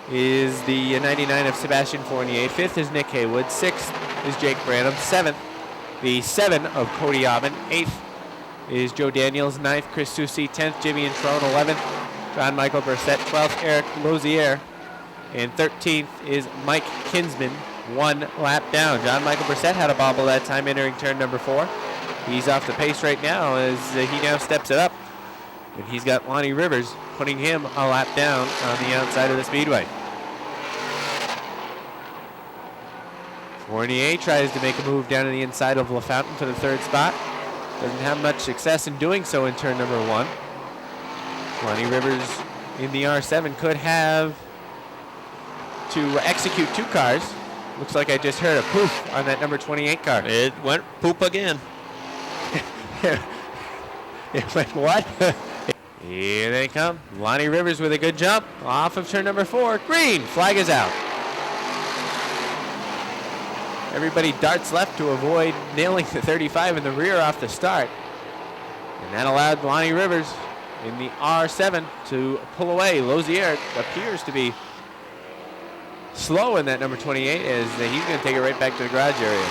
is the 99 of Sebastian Fournier. 5th is Nick Haywood. 6th is Jake Branham. 7th, the 7 of Cody Aubin. 8th is Joe Daniels. 9th, Chris Susi. 10th, Jimmy Introne. 11th, John Michael Brissett. 12th, Eric Lozier. And 13th is Mike Kinsman, 1 lap down. John Michael Brissett had a bobble that time entering turn number 4. He's off the pace right now as he now steps it up. And he's got Lonnie Rivers putting him a lap down on the outside of the Speedway. Fournier tries to make a move down to the inside of LaFountain for the 3rd spot. Doesn't have much success in doing so in turn number 1. Lonnie Rivers in the R7 could have to execute 2 cars. Looks like I just heard a poof on that number 28 car. It went poop again. It went what? Here they come. Lonnie Rivers with a good jump off of turn number 4. Green. Flag is out. Everybody darts left to avoid nailing the 35 in the rear off the start. And that allowed Lonnie Rivers in the R7 to pull away. Lozier appears to be slow in that number 28 as he's going to take it right back to the garage area.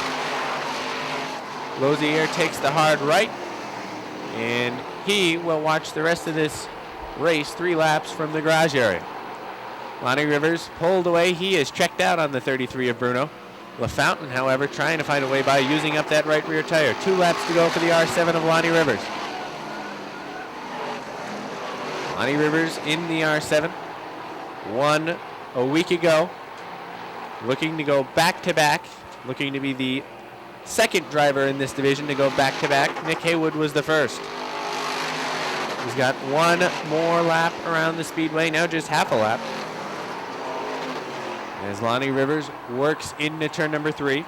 Lozier takes the hard right, and he will watch the rest of this race 3 laps from the garage area. Lonnie Rivers pulled away. He is checked out on the 33 of Bruno. LaFountain, however, trying to find a way by using up that right rear tire. 2 laps to go for the R7 of Lonnie Rivers. Lonnie Rivers in the R7. Won a week ago. Looking to go back-to-back. Looking to be the second driver in this division to go back-to-back. Nick Haywood was the first. He's got 1 more lap around the Speedway, now just half a lap. As Lonnie Rivers works into turn number 3.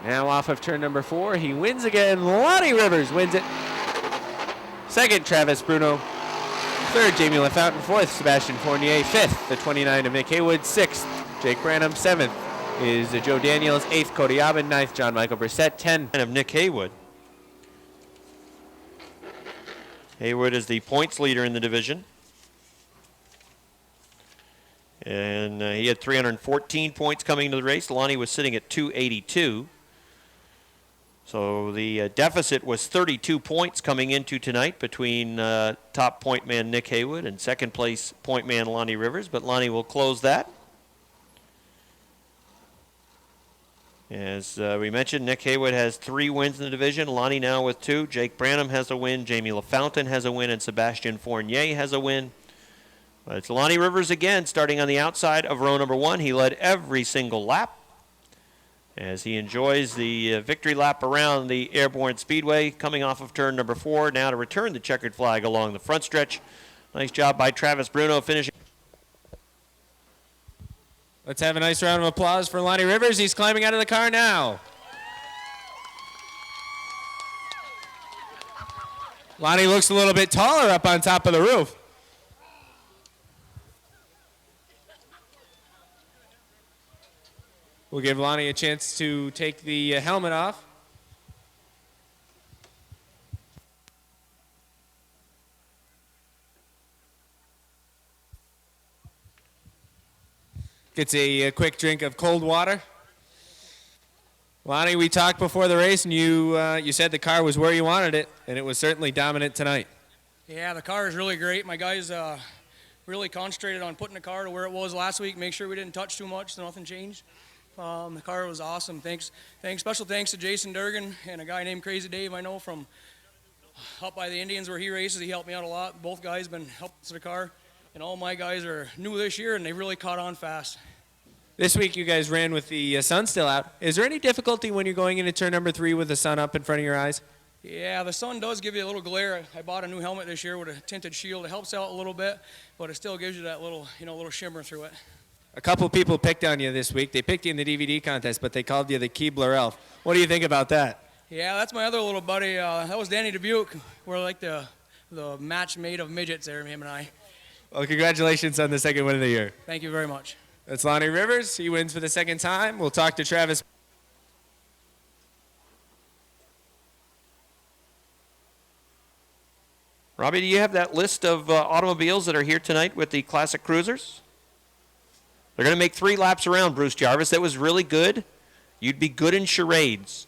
Now off of turn number 4, he wins again. Lonnie Rivers wins it. Second, Travis Bruno. Third, Jamie LaFountain. Fourth, Sebastian Fournier. Fifth, the 29 of Nick Haywood. Sixth, Jake Branham. Seventh is Joe Daniels. Eighth, Cody Aubin. Ninth, John Michael Brissett. 10 of Nick Haywood. Haywood is the points leader in the division. And he had 314 points coming into the race. Lonnie was sitting at 282. So the deficit was 32 points coming into tonight between top point man Nick Haywood and second place point man Lonnie Rivers. But Lonnie will close that. As we mentioned, Nick Haywood has 3 wins in the division. Lonnie now with 2. Jake Branham has a win. Jamie LaFountain has a win. And Sebastian Fournier has a win. But it's Lonnie Rivers again, starting on the outside of row number 1. He led every single lap as he enjoys the victory lap around the Airborne Speedway, coming off of turn number 4, now to return the checkered flag along the front stretch. Nice job by Travis Bruno finishing. Let's have a nice round of applause for Lonnie Rivers. He's climbing out of the car now. Lonnie looks a little bit taller up on top of the roof. We'll give Lonnie a chance to take the helmet off. Gets a quick drink of cold water. Lonnie, we talked before the race, and you said the car was where you wanted it, and it was certainly dominant tonight. Yeah, the car is really great. My guys really concentrated on putting the car to where it was last week, make sure we didn't touch too much so nothing changed. The car was awesome. Special thanks to Jason Durgan and a guy named Crazy Dave I know from up by the Indians where he races. He helped me out a lot. Both guys been helping us with the car, and all my guys are new this year, and they really caught on fast. This week you guys ran with the sun still out. Is there any difficulty when you're going into turn number 3 with the sun up in front of your eyes? Yeah, the sun does give you a little glare. I bought a new helmet this year with a tinted shield. It helps out a little bit, but it still gives you that little shimmer through it. A couple people picked on you this week. They picked you in the DVD contest, but they called you the Keebler Elf. What do you think about that? Yeah, that's my other little buddy. That was Danny Dubuque. We're like the match made of midgets there, him and I. Well, congratulations on the second win of the year. Thank you very much. That's Lonnie Rivers. He wins for the second time. We'll talk to Travis. Robbie, do you have that list of automobiles that are here tonight with the classic cruisers? They're going to make 3 laps around, Bruce Jarvis. That was really good. You'd be good in charades.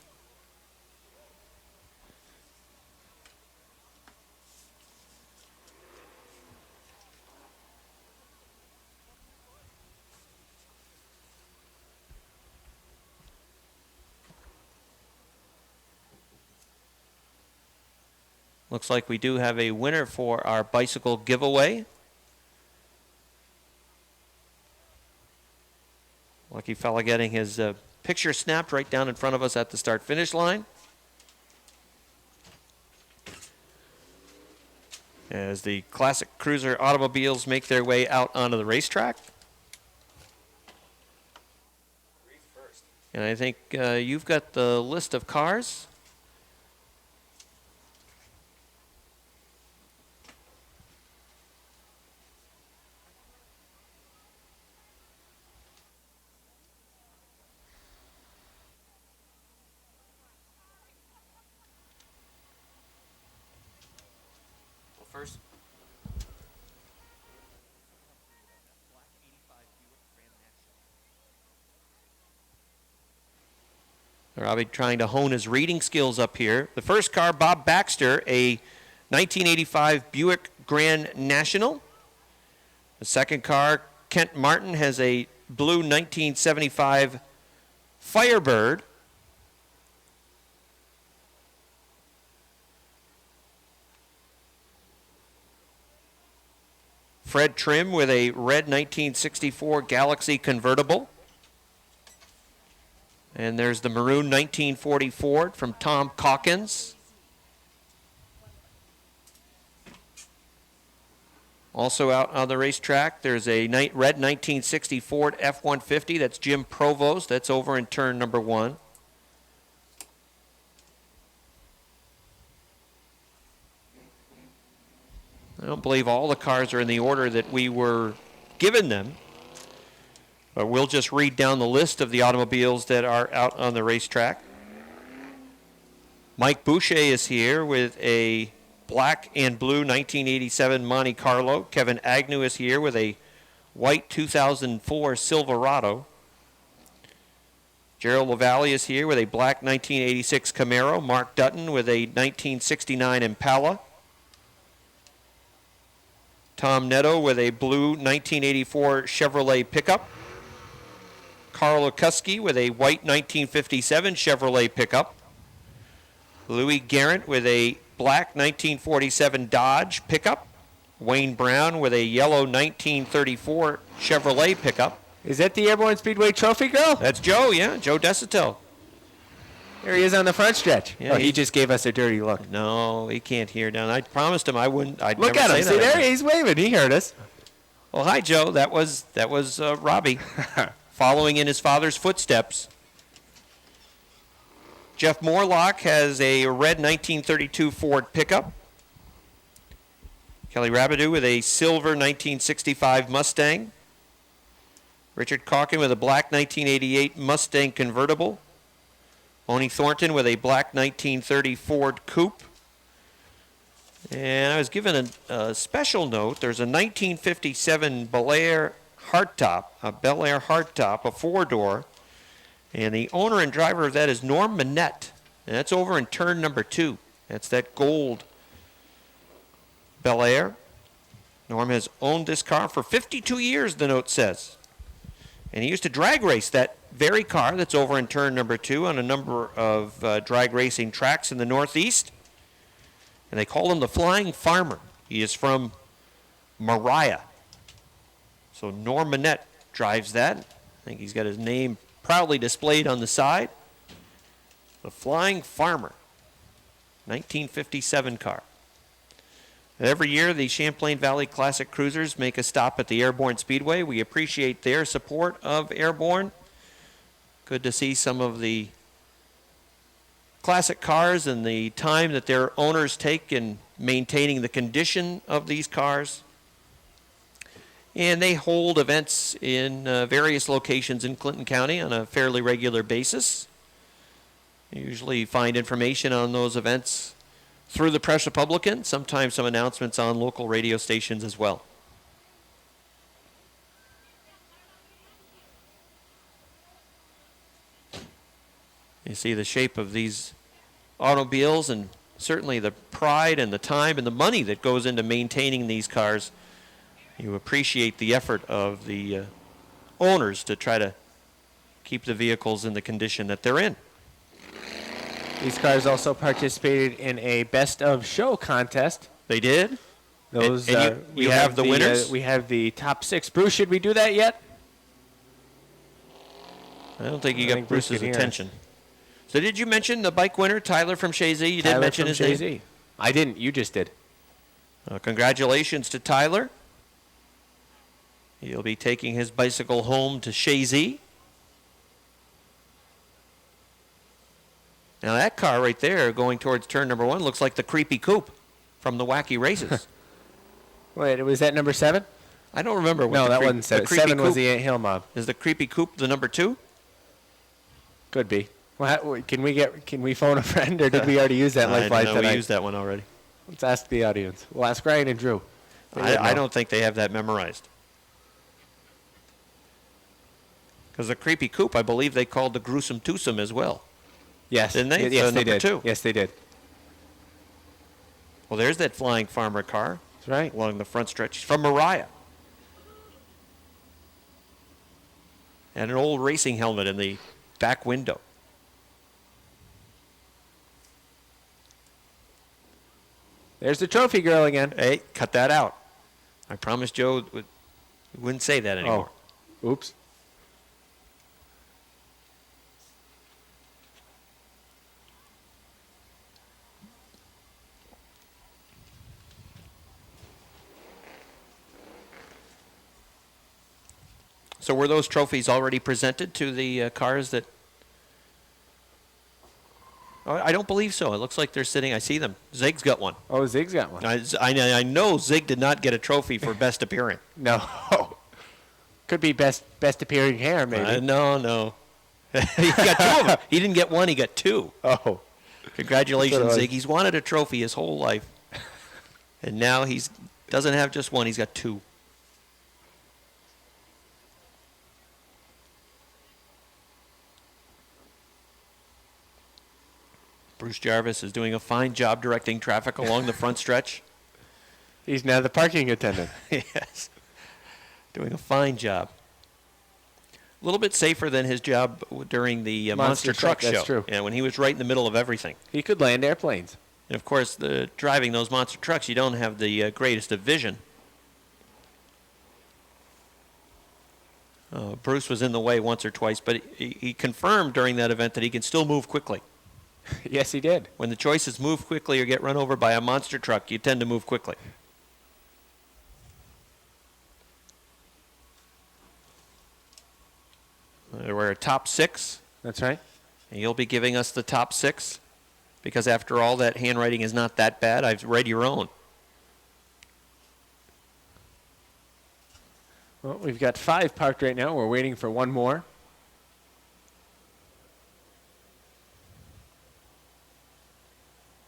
Looks like we do have a winner for our bicycle giveaway. Lucky fella getting his picture snapped right down in front of us at the start-finish line. As the classic cruiser automobiles make their way out onto the racetrack. And I think you've got the list of cars. first. Robbie trying to hone his reading skills up here. The first car, Bob Baxter, a 1985 Buick Grand National. The second car, Kent Martin, has a blue 1975 Firebird. Fred Trim with a red 1964 Galaxy convertible. And there's the maroon 1940 Ford from Tom Calkins. Also out on the racetrack, there's a red 1960 Ford F-150. That's Jim Provost. That's over in turn number 1. I don't believe all the cars are in the order that we were given them. But we'll just read down the list of the automobiles that are out on the racetrack. Mike Boucher is here with a black and blue 1987 Monte Carlo. Kevin Agnew is here with a white 2004 Silverado. Gerald Lavalley is here with a black 1986 Camaro. Mark Dutton with a 1969 Impala. Tom Netto with a blue 1984 Chevrolet pickup. Carl Okuski with a white 1957 Chevrolet pickup. Louis Garrett with a black 1947 Dodge pickup. Wayne Brown with a yellow 1934 Chevrolet pickup. Is that the Airborne Speedway trophy girl? That's Joe, yeah, Joe Desitel. There he is on the front stretch. Yeah, oh, he just gave us a dirty look. No, he can't hear down. I promised him I wouldn't. I'd look never at him. say See that. there, he's waving. He heard us. Well, hi, Joe. That was Robbie, following in his father's footsteps. Jeff Morlock has a red 1932 Ford pickup. Kelly Rabideau with a silver 1965 Mustang. Richard Calkin with a black 1988 Mustang convertible. Oni Thornton with a black 1930 Ford Coupe. And I was given a special note. There's a 1957 Bel Air hardtop, a four-door. And the owner and driver of that is Norm Manette. And that's over in turn number 2. That's that gold Bel Air. Norm has owned this car for 52 years, the note says. And he used to drag race that very car that's over in turn number 2 on a number of drag racing tracks in the Northeast. And they call him the Flying Farmer. He is from Mariah. So Norm Manette drives that. I think he's got his name proudly displayed on the side. The Flying Farmer, 1957 car. Every year, the Champlain Valley Classic Cruisers make a stop at the Airborne Speedway. We appreciate their support of Airborne. Good to see some of the classic cars and the time that their owners take in maintaining the condition of these cars. And they hold events in various locations in Clinton County on a fairly regular basis. You usually find information on those events through the Press Republican, sometimes some announcements on local radio stations as well. You see the shape of these automobiles and certainly the pride and the time and the money that goes into maintaining these cars. You appreciate the effort of the owners to try to keep the vehicles in the condition that they're in. These cars also participated in a best of show contest. They did? Those you have the winners? We have the top 6. Bruce, should we do that yet? I don't think you got Bruce's attention. So did you mention the bike winner, Tyler from Chazy? You did mention his name? I didn't. You just did. Congratulations to Tyler. He'll be taking his bicycle home to Chazy. Now that car right there going towards turn number 1 looks like the creepy coupe from the Wacky Races. Wait, was that number 7? I don't remember. No, that wasn't 7. 7 was the Ant Hill Mob. Is the creepy coupe the number 2? Could be. Well, can we phone a friend, or did we already use that lifeline tonight? No, we used that one already. Let's ask the audience. We'll ask Ryan and Drew. I don't think they have that memorized. Because the creepy coop, I believe they called the gruesome twosome as well. Yes. Didn't they? Yes, they number did. 2. Yes, they did. Well, there's that flying farmer car. That's right. Along the front stretch from Mariah. And an old racing helmet in the back window. There's the trophy girl again. Hey, cut that out. I promised Joe wouldn't say that anymore. Oh, oops. So were those trophies already presented to the cars that... Oh, I don't believe so. It looks like they're sitting. I see them. Zig's got one. Oh, Zig's got one. I know Zig did not get a trophy for best appearing. No. Could be best appearing hair, maybe. No. He got 2 of them. He didn't get 1. He got 2. Oh. Congratulations, Zig. He's wanted a trophy his whole life. And now he doesn't have just 1. He's got 2. Bruce Jarvis is doing a fine job directing traffic along the front stretch. He's now the parking attendant. Yes. Doing a fine job. A little bit safer than his job during the Monster Truck Show. That's true. Yeah, when he was right in the middle of everything. He could land airplanes. And, of course, driving those monster trucks, you don't have the greatest of vision. Bruce was in the way once or twice, but he confirmed during that event that he can still move quickly. Yes, he did. When the choice is move quickly or get run over by a monster truck, you tend to move quickly. We're at top 6. That's right. And you'll be giving us the top 6 because, after all, that handwriting is not that bad. I've read your own. Well, we've got 5 parked right now. We're waiting for 1 more.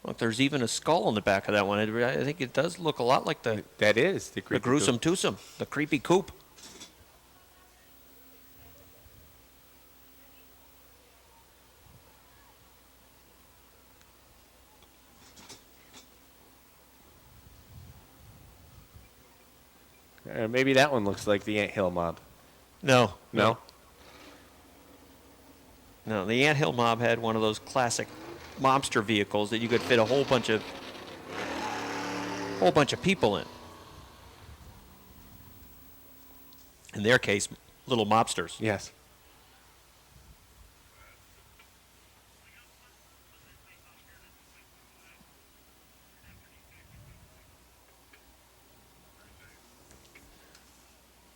Look, there's even a skull on the back of that one. I think it does look a lot like the gruesome twosome, the creepy coop. Maybe that one looks like the Anthill Mob. No. No? No, the Anthill Mob had one of those classic mobster vehicles that you could fit a whole bunch of people in. In their case, little mobsters. Yes.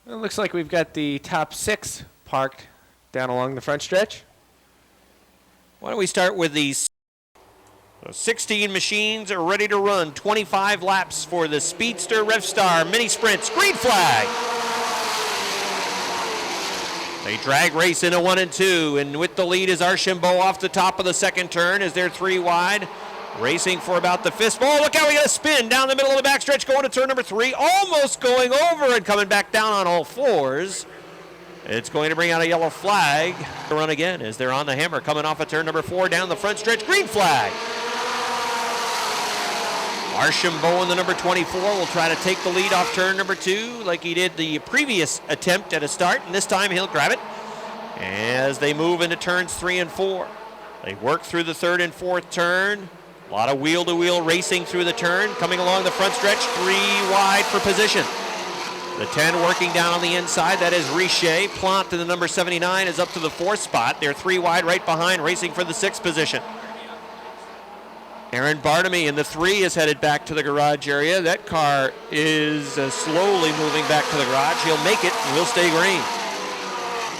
It looks like we've got the top 6 parked down along the front stretch. Why don't we start with these 16 machines are ready to run 25 laps for the Speedster Revstar Mini Sprints. Green flag. They drag race into 1 and 2, and with the lead is Archambault off the top of the second turn as they're 3 wide. Racing for about the 5th. Oh, look how we got a spin down the middle of the backstretch going to turn number 3. Almost going over and coming back down on all 4s. It's going to bring out a yellow flag to run again as they're on the hammer coming off of turn number 4 down the front stretch. Green flag. Archambault in the number 24 will try to take the lead off turn number 2 like he did the previous attempt at a start, and this time he'll grab it as they move into turns 3 and 4. They work through the 3rd and 4th turn. A lot of wheel-to-wheel racing through the turn. Coming along the front stretch, 3 wide for position. The 10 working down on the inside, that is Richer. Plant in the number 79 is up to the 4th spot. They're 3 wide right behind, racing for the 6th position. Aaron Bartamy in the 3 is headed back to the garage area. That car is slowly moving back to the garage. He'll make it and will stay green.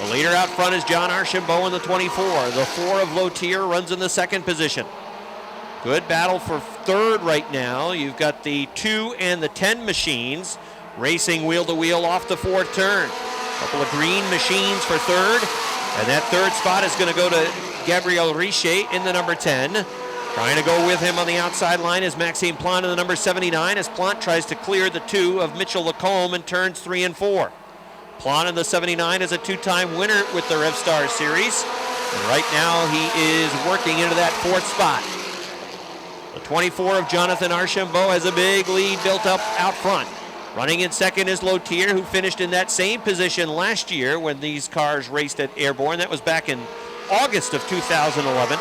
The leader out front is John Archambault in the 24. The 4 of Lotier runs in the 2nd position. Good battle for 3rd right now. You've got the 2 and the 10 machines racing wheel-to-wheel off the 4th turn. A couple of green machines for 3rd. And that 3rd spot is going to go to Gabriel Richer in the number 10. Trying to go with him on the outside line is Maxime Plante in the number 79 as Plante tries to clear the 2 of Mitchell Lacombe in turns 3 and 4. Plante in the 79 is a 2-time winner with the RevStar Series. And right now he is working into that 4th spot. The 24 of Jonathan Archambault has a big lead built up out front. Running in second is Lothier, who finished in that same position last year when these cars raced at Airborne. That was back in August of 2011.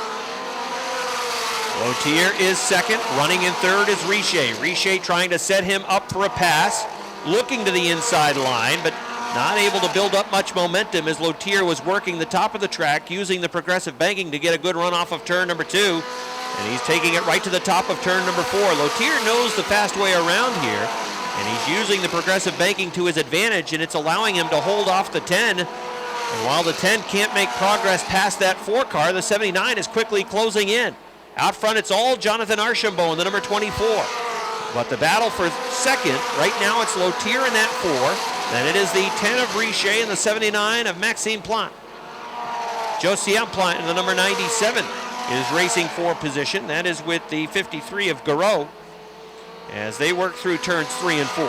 Lothier is second. Running in third is Richer. Richer trying to set him up for a pass. Looking to the inside line, but not able to build up much momentum as Lothier was working the top of the track, using the progressive banking to get a good run off of turn number 2. And he's taking it right to the top of turn number 4. Lothier knows the fast way around here, and he's using the progressive banking to his advantage, and it's allowing him to hold off the 10. And while the 10 can't make progress past that 4 car, the 79 is quickly closing in. Out front, it's all Jonathan Archambault in the number 24. But the battle for second, right now it's Lothier in that 4. Then it is the 10 of Richer and the 79 of Maxime Plante. Josiane Plante in the number 97 is racing for position. That is with the 53 of Garreau as they work through turns 3 and 4.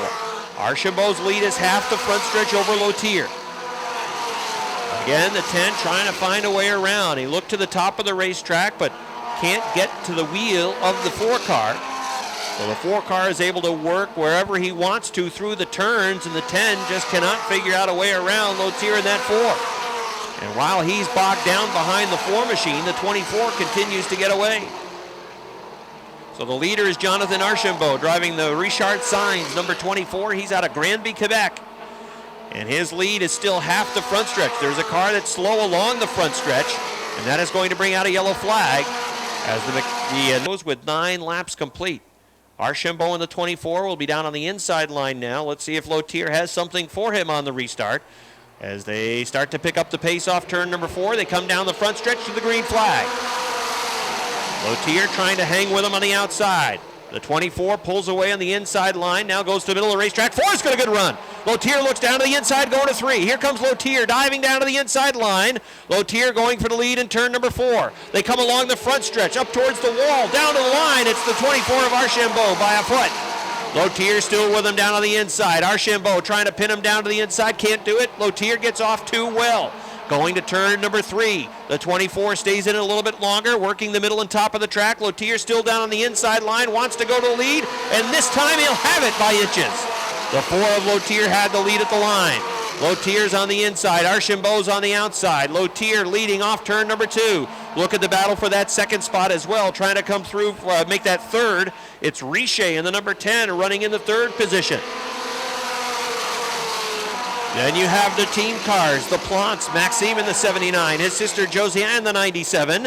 Archambault's lead is half the front stretch over Lothier. Again, the 10 trying to find a way around. He looked to the top of the racetrack, but can't get to the wheel of the 4 car. So the 4 car is able to work wherever he wants to through the turns, and the 10 just cannot figure out a way around Lothier in that 4. And while he's bogged down behind the 4 machine, the 24 continues to get away. So the leader is Jonathan Archambault, driving the Richard Sainz, number 24. He's out of Granby, Quebec. And his lead is still half the front stretch. There's a car that's slow along the front stretch, and that is going to bring out a yellow flag as the goes with 9 laps complete. Archambault in the 24 will be down on the inside line now. Let's see if Lothier has something for him on the restart. As they start to pick up the pace off turn number 4, they come down the front stretch to the green flag. Lothier trying to hang with him on the outside. The 24 pulls away on the inside line, now goes to the middle of the racetrack. 4's got a good run. Lothier looks down to the inside, going to 3. Here comes Lothier diving down to the inside line. Lothier going for the lead in turn number 4. They come along the front stretch, up towards the wall, down to the line. It's the 24 of Archambault by a foot. Lothier still with him down on the inside. Archambault trying to pin him down to the inside, can't do it. Lothier gets off too well. Going to turn number 3. The 24 stays in it a little bit longer, working the middle and top of the track. Lothier still down on the inside line, wants to go to the lead, and this time he'll have it by inches. The 4 of Lothier had the lead at the line. Lothier's on the inside, Archambault's on the outside. Lothier leading off turn number 2. Look at the battle for that second spot as well, trying to come through, make that third. It's Richer in the number 10 running in the 3rd position. Then you have the team cars, the Plantes, Maxime in the 79, his sister Josiane in the 97.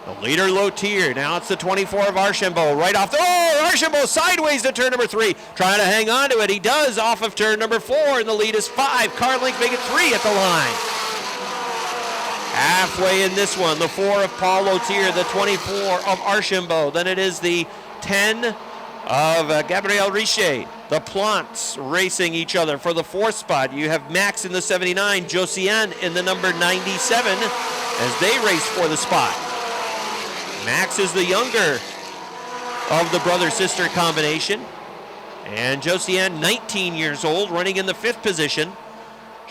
The leader Lothier, now it's the 24 of Archambault, right off the, Archambault sideways to turn number 3, trying to hang on to it. He does off of turn number 4, and the lead is 5. Car length make it 3 at the line. Halfway in this one, the 4 of Paul Lothier, the 24 of Archambault. Then it is the 10 of Gabriel Richer. The Plantes racing each other for the 4th spot. You have Max in the 79, Josiane in the number 97 as they race for the spot. Max is the younger of the brother-sister combination. And Josiane, 19 years old, running in the 5th position.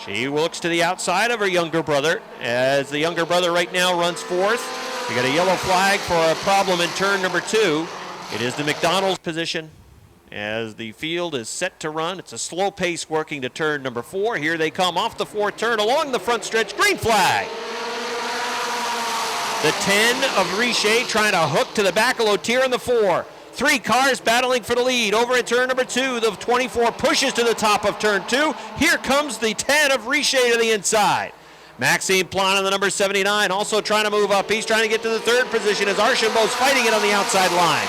She looks to the outside of her younger brother as the younger brother right now runs 4th. We got a yellow flag for a problem in turn number 2. It is the McDonald's position as the field is set to run. It's a slow pace working to turn number 4. Here they come off the 4th turn along the front stretch. Green flag. The 10 of Richer trying to hook to the back of Lothier in the 4. 3 cars battling for the lead. Over at turn number 2, the 24 pushes to the top of turn 2. Here comes the 10 of Richer to the inside. Maxime Plante in the number 79 also trying to move up. He's trying to get to the 3rd position as Archambault's fighting it on the outside line.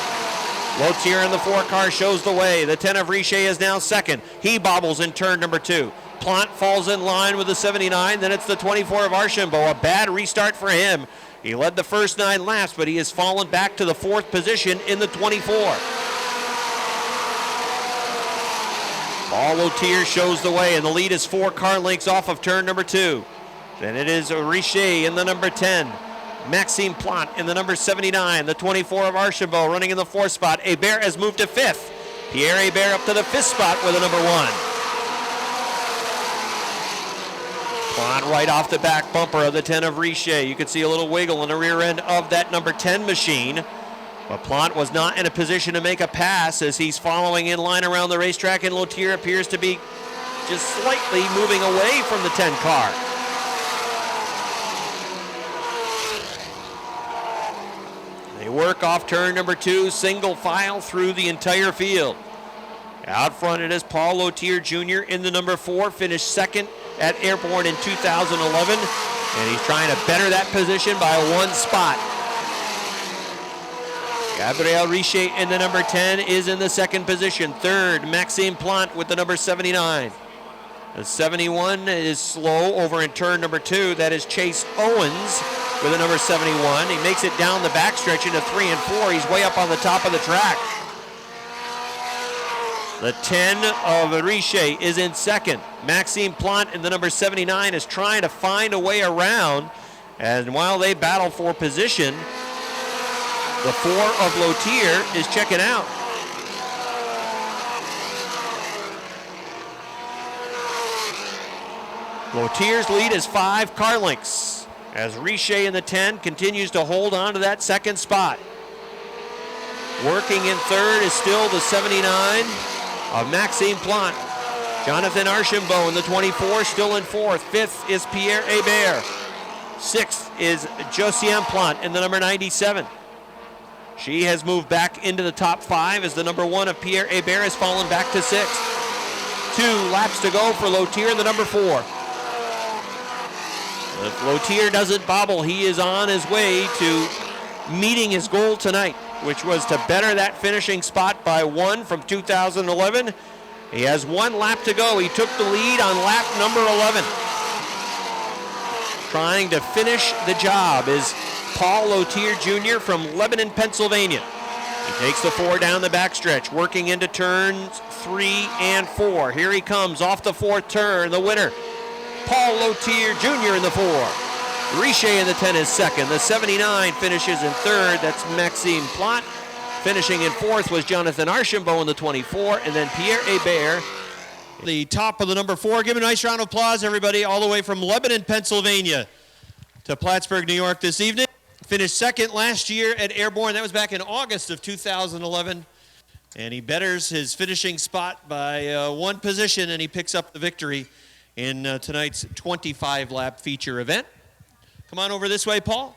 Lothier in the 4 car shows the way. The 10 of Richer is now 2nd. He bobbles in turn number 2. Plante falls in line with the 79. Then it's the 24 of Archambault. A bad restart for him. He led the first 9 laps, but he has fallen back to the 4th position in the 24. Paul Lothier shows the way, and the lead is 4 car lengths off of turn number 2. Then it is Richer in the number 10. Maxime Plante in the number 79. The 24 of Archambault running in the 4th spot. Airborne has moved to 5th. Pierre Airborne up to the 5th spot with the number 1. Plante right off the back bumper of the 10 of Richer. You can see a little wiggle in the rear end of that number 10 machine. But Plante was not in a position to make a pass as he's following in line around the racetrack, and Lothier appears to be just slightly moving away from the 10 car. They work off turn number 2, single file through the entire field. Out front it is Paul Lothier Jr. in the number 4, finished second at Airborne in 2011, and he's trying to better that position by 1 spot. Gabriel Richer in the number 10 is in the 2nd position. 3rd, Maxime Plante with the number 79. The 71 is slow over in turn number 2. That is Chase Owens with the number 71. He makes it down the backstretch into 3 and 4. He's way up on the top of the track. The 10 of Richer is in 2nd. Maxime Plante in the number 79 is trying to find a way around. And while they battle for position, the 4 of Lothier is checking out. Lothier's lead is 5 car lengths as Richer in the 10 continues to hold on to that 2nd spot. Working in 3rd is still the 79 of Maxime Plante. Jonathan Archambault in the 24 still in 4th. 5th is Pierre Airborne. 6th is Josiane Plante in the number 97. She has moved back into the top 5 as the number 1 of Pierre Airborne has fallen back to 6th. 2 laps to go for Lothier in the number 4. If Lothier doesn't bobble, he is on his way to meeting his goal tonight, which was to better that finishing spot by 1 from 2011. He has 1 lap to go. He took the lead on lap number 11. Trying to finish the job is Paul Lothier Jr. from Lebanon, Pennsylvania. He takes the 4 down the backstretch, working into turns 3 and 4. Here he comes off the 4th turn, the winner, Paul Lothier Jr. in the 4. Richer in the 10 is 2nd. The 79 finishes in 3rd. That's Maxime Plante. Finishing in 4th was Jonathan Archambault in the 24, and then Pierre Airborne, the top of the number 4. Give a nice round of applause, everybody, all the way from Lebanon, Pennsylvania to Plattsburgh, New York this evening. Finished 2nd last year at Airborne. That was back in August of 2011. And he betters his finishing spot by 1 position, and he picks up the victory in tonight's 25-lap feature event. Come on over this way, Paul.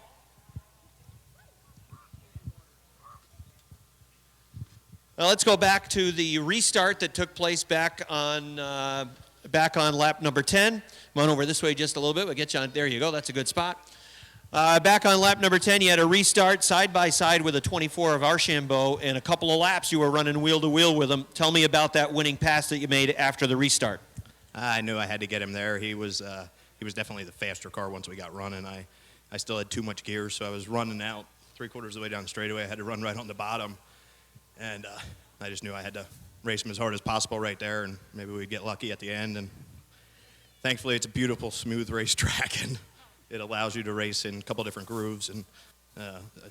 Now let's go back to the restart that took place back on lap number 10. Come on over this way just a little bit. We'll get you on. There you go. That's a good spot. Back on lap number 10, you had a restart side by side with a 24 of Archambault, and a couple of laps you were running wheel to wheel with him. Tell me about that winning pass that you made after the restart. I knew I had to get him there. He was definitely the faster car once we got running. I still had too much gear, so I was running out 3/4 of the way down the straightaway. I had to run right on the bottom, and I just knew I had to race him as hard as possible right there, and maybe we'd get lucky at the end. And thankfully, it's a beautiful, smooth racetrack, and it allows you to race in a couple different grooves. And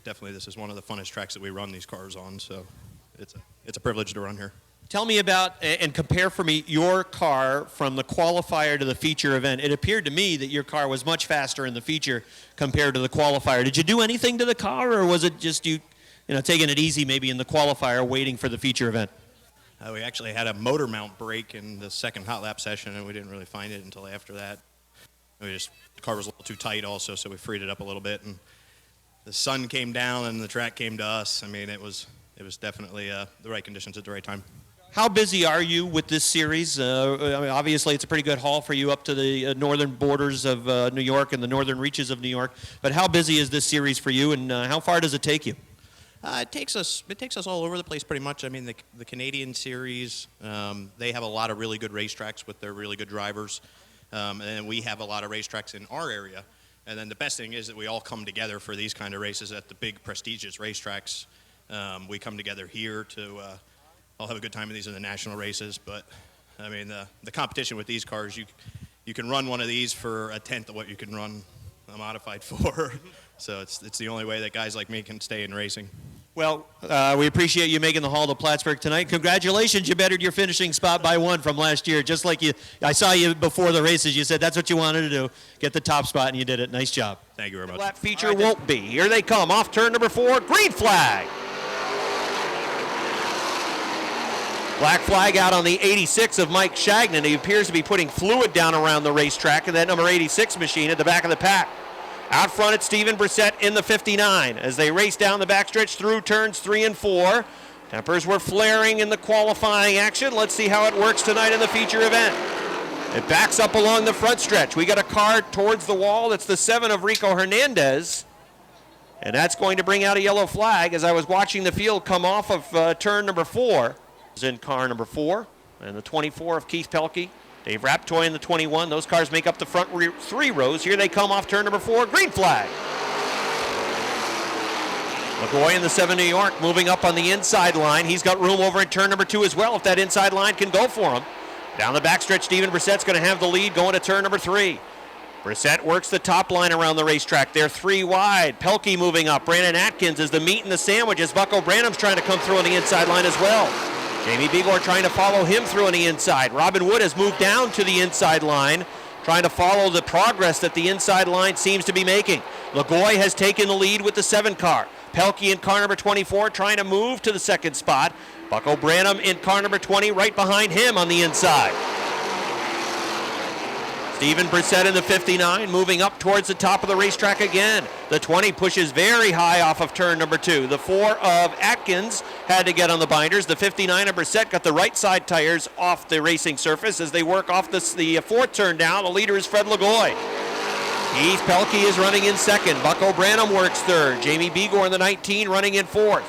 definitely, this is one of the funnest tracks that we run these cars on. So it's a privilege to run here. Tell me about, and compare for me, your car from the qualifier to the feature event. It appeared to me that your car was much faster in the feature compared to the qualifier. Did you do anything to the car, or was it just you taking it easy maybe in the qualifier, waiting for the feature event? We actually had a motor mount break in the second hot lap session, and we didn't really find it until after that. The car was a little too tight also, so we freed it up a little bit, and the sun came down and the track came to us. I mean, it was definitely the right conditions at the right time. How busy are you with this series? Obviously, it's a pretty good haul for you up to the northern borders of New York and the northern reaches of New York. But how busy is this series for you, and how far does it take you? It takes us all over the place pretty much. I mean, the Canadian series, they have a lot of really good racetracks with their really good drivers, and we have a lot of racetracks in our area. And then the best thing is that we all come together for these kind of races at the big prestigious racetracks. We come together here to all have a good time, and these are the national races. But I mean, the competition with these cars, you can run one of these for a tenth of what you can run a modified for. So it's the only way that guys like me can stay in racing. Well, we appreciate you making the haul to Plattsburgh tonight. Congratulations, you bettered your finishing spot by 1 from last year. Just like I saw you before the races. You said that's what you wanted to do, get the top spot, and you did it. Nice job. Thank you very much. That feature won't be. Here they come off turn number 4, green flag. Black flag out on the 86 of Mike Shagnon. He appears to be putting fluid down around the racetrack in that number 86 machine at the back of the pack. Out front, it's Steven Brissett in the 59 as they race down the backstretch through turns 3 and 4. Tempers were flaring in the qualifying action. Let's see how it works tonight in the feature event. It backs up along the front stretch. We got a car towards the wall. That's the 7 of Rico Hernandez. And that's going to bring out a yellow flag as I was watching the field come off of turn number 4. Is in car number 4 and the 24 of Keith Pelkey. Dave Raptoy in the 21. Those cars make up the front 3 rows. Here they come off turn number 4. Green flag. McCoy in the 7 New York moving up on the inside line. He's got room over in turn number 2 as well if that inside line can go for him. Down the backstretch, Steven Brissett's going to have the lead going to turn number 3. Brissett works the top line around the racetrack. They're 3 wide. Pelkey moving up. Brandon Atkins is the meat and the sandwich as Bucko Branham's trying to come through on the inside line as well. Jamie Bigor trying to follow him through on the inside. Robin Wood has moved down to the inside line, trying to follow the progress that the inside line seems to be making. Lagoy has taken the lead with the 7 car. Pelkey in car number 24 trying to move to the second spot. Bucko Branham in car number 20 right behind him on the inside. Steven Brissett in the 59 moving up towards the top of the racetrack again. The 20 pushes very high off of turn number 2. The 4 of Atkins had to get on the binders. The 59 of Brissett got the right side tires off the racing surface as they work off the 4th turn down. The leader is Fred Lagoy. Keith Pelkey is running in 2nd. Bucko Branham works 3rd. Jamie Bigor in the 19 running in 4th.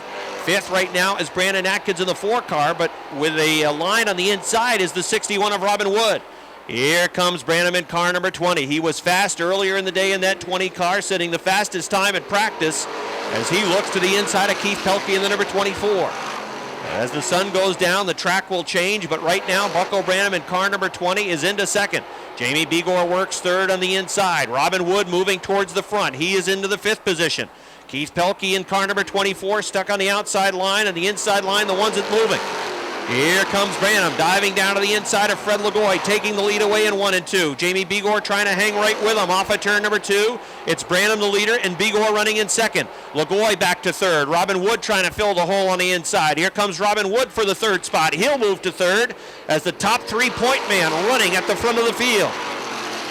5th right now is Brandon Atkins in the 4 car, but with a line on the inside is the 61 of Robin Wood. Here comes Branham in car number 20. He was fast earlier in the day in that 20 car, setting the fastest time at practice as he looks to the inside of Keith Pelkey in the number 24. As the sun goes down, the track will change, but right now Bucko Branham in car number 20 is into 2nd. Jamie Bigor works 3rd on the inside. Robin Wood moving towards the front. He is into the 5th position. Keith Pelkey in car number 24 stuck on the outside line, and the inside line, the ones that's moving. Here comes Branham diving down to the inside of Fred Lagoy, taking the lead away in 1 and 2. Jamie Bigor trying to hang right with him off of turn number 2. It's Branham the leader and Bigor running in 2nd. Lagoy back to 3rd. Robin Wood trying to fill the hole on the inside. Here comes Robin Wood for the 3rd spot. He'll move to 3rd as the top 3-point man running at the front of the field.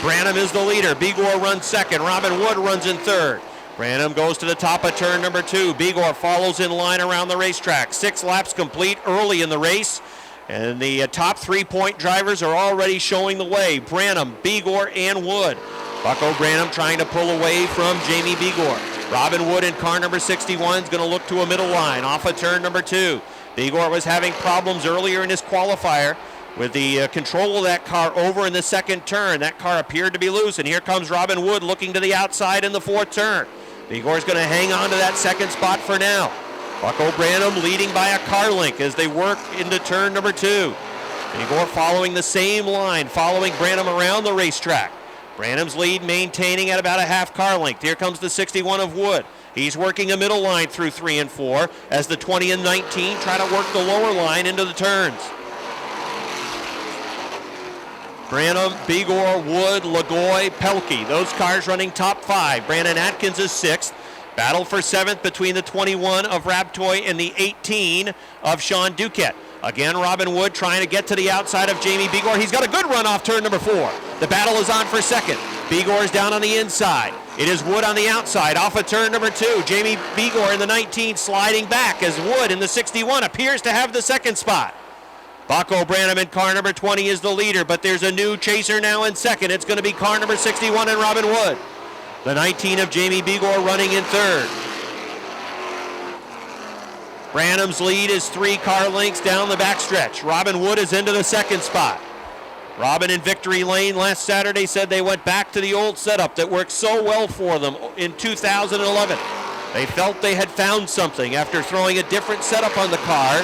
Branham is the leader. Bigor runs 2nd. Robin Wood runs in 3rd. Branham goes to the top of turn number 2. Bigor follows in line around the racetrack. 6 laps complete early in the race. And the top 3-point drivers are already showing the way. Branham, Bigor, and Wood. Bucko Branham trying to pull away from Jamie Bigor. Robin Wood in car number 61 is going to look to a middle line off of turn number 2. Bigor was having problems earlier in his qualifier with the control of that car over in the 2nd turn. That car appeared to be loose, and here comes Robin Wood looking to the outside in the 4th turn. Bigor's going to hang on to that 2nd spot for now. Bucko Branham leading by a car length as they work into turn number 2. Bigor following the same line, following Branham around the racetrack. Branham's lead maintaining at about a half car length. Here comes the 61 of Wood. He's working a middle line through 3 and 4 as the 20 and 19 try to work the lower line into the turns. Branham, Bigor, Wood, Lagoy, Pelkey. Those cars running top 5. Brandon Atkins is 6th. Battle for 7th between the 21 of Raptoy and the 18 of Sean Duquette. Again, Robin Wood trying to get to the outside of Jamie Bigor. He's got a good run off turn number 4. The battle is on for 2nd. Bigor is down on the inside. It is Wood on the outside off of turn number 2. Jamie Bigor in the 19 sliding back as Wood in the 61 appears to have the 2nd spot. Bucko Branham in car number 20 is the leader, but there's a new chaser now in 2nd. It's going to be car number 61 and Robin Wood. The 19 of Jamie Bigor running in 3rd. Branham's lead is 3 car lengths down the backstretch. Robin Wood is into the 2nd spot. Robin in victory lane last Saturday said they went back to the old setup that worked so well for them in 2011. They felt they had found something after throwing a different setup on the car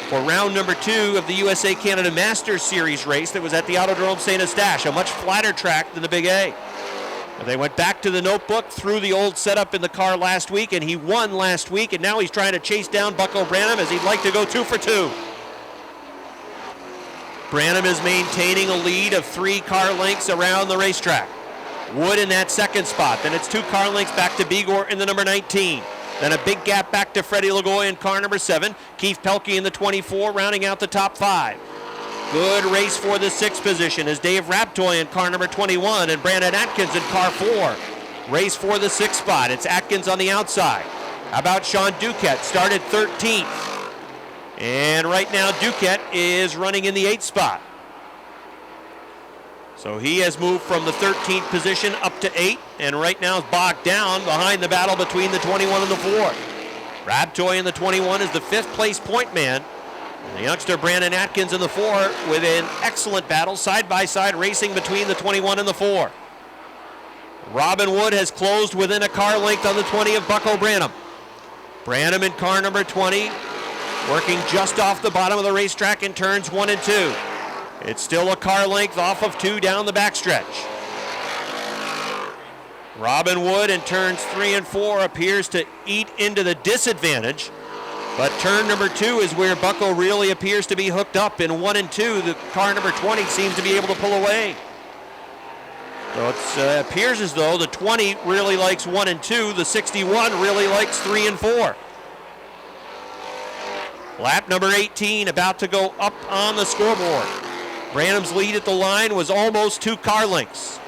for round number 2 of the USA Canada Masters Series race that was at the Autodrome Saint Eustache, a much flatter track than the Big A. They went back to the notebook, threw the old setup in the car last week, and he won last week, and now he's trying to chase down Bucko Branham as he'd like to go 2 for 2. Branham is maintaining a lead of 3 car lengths around the racetrack. Wood in that second spot. Then it's 2 car lengths back to Bigor in the number 19. Then a big gap back to Freddie Lagoy in car number 7. Keith Pelkey in the 24, rounding out the top 5. Good race for the 6th position as Dave Raptoy in car number 21 and Brandon Atkins in car 4. Race for the 6th spot. It's Atkins on the outside. How about Sean Duquette? Started 13th. And right now Duquette is running in the 8th spot. So he has moved from the 13th position up to 8, and right now is bogged down behind the battle between the 21 and the 4. Raptoy in the 21 is the 5th place point man. And the youngster Brandon Atkins in the 4 with an excellent battle, side-by-side racing between the 21 and the 4. Robin Wood has closed within a car length on the 20 of Bucko Branham. Branham in car number 20, working just off the bottom of the racetrack in turns 1 and 2. It's still a car length off of 2 down the backstretch. Robin Wood in turns 3 and 4 appears to eat into the disadvantage, but turn number 2 is where Bucko really appears to be hooked up. In 1 and 2, the car number 20 seems to be able to pull away. So it appears as though the 20 really likes 1 and 2, the 61 really likes 3 and 4. Lap number 18 about to go up on the scoreboard. Branham's lead at the line was almost 2 car lengths.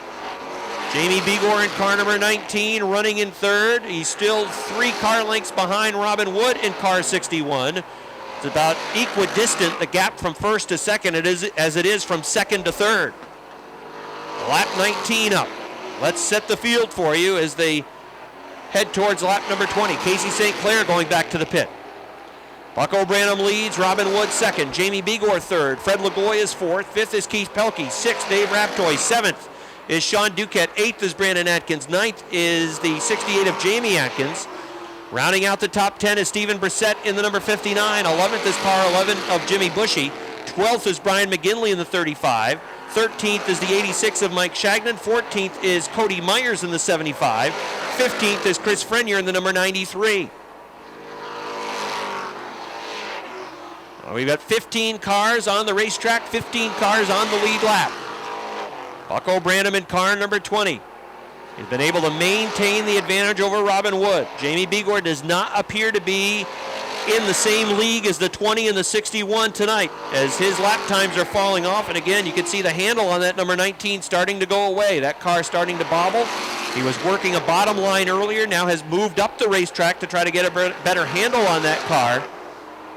Jamie Bigor in car number 19 running in 3rd. He's still 3 car lengths behind Robin Wood in car 61. It's about equidistant, the gap from 1st to 2nd as it is from 2nd to 3rd. Lap 19 up. Let's set the field for you as they head towards lap number 20. Casey St. Clair going back to the pit. Bucko Branham leads, Robin Wood 2nd, Jamie Bigor 3rd, Fred Lagoy is 4th, 5th is Keith Pelkey, 6th Dave Raptoy, 7th is Sean Duquette, 8th is Brandon Atkins, 9th is the 68 of Jamie Atkins. Rounding out the top 10 is Stephen Brissett in the number 59, 11th is car 11 of Jimmy Bushy, 12th is Brian McGinley in the 35, 13th is the 86 of Mike Shagnon, 14th is Cody Myers in the 75, 15th is Chris Frenier in the number 93. We've got 15 cars on the racetrack, 15 cars on the lead lap. Bucko Branham in car number 20. He's been able to maintain the advantage over Robin Wood. Jamie Bigor does not appear to be in the same league as the 20 and the 61 tonight as his lap times are falling off. And again, you can see the handle on that number 19 starting to go away. That car starting to bobble. He was working a bottom line earlier, now has moved up the racetrack to try to get a better handle on that car.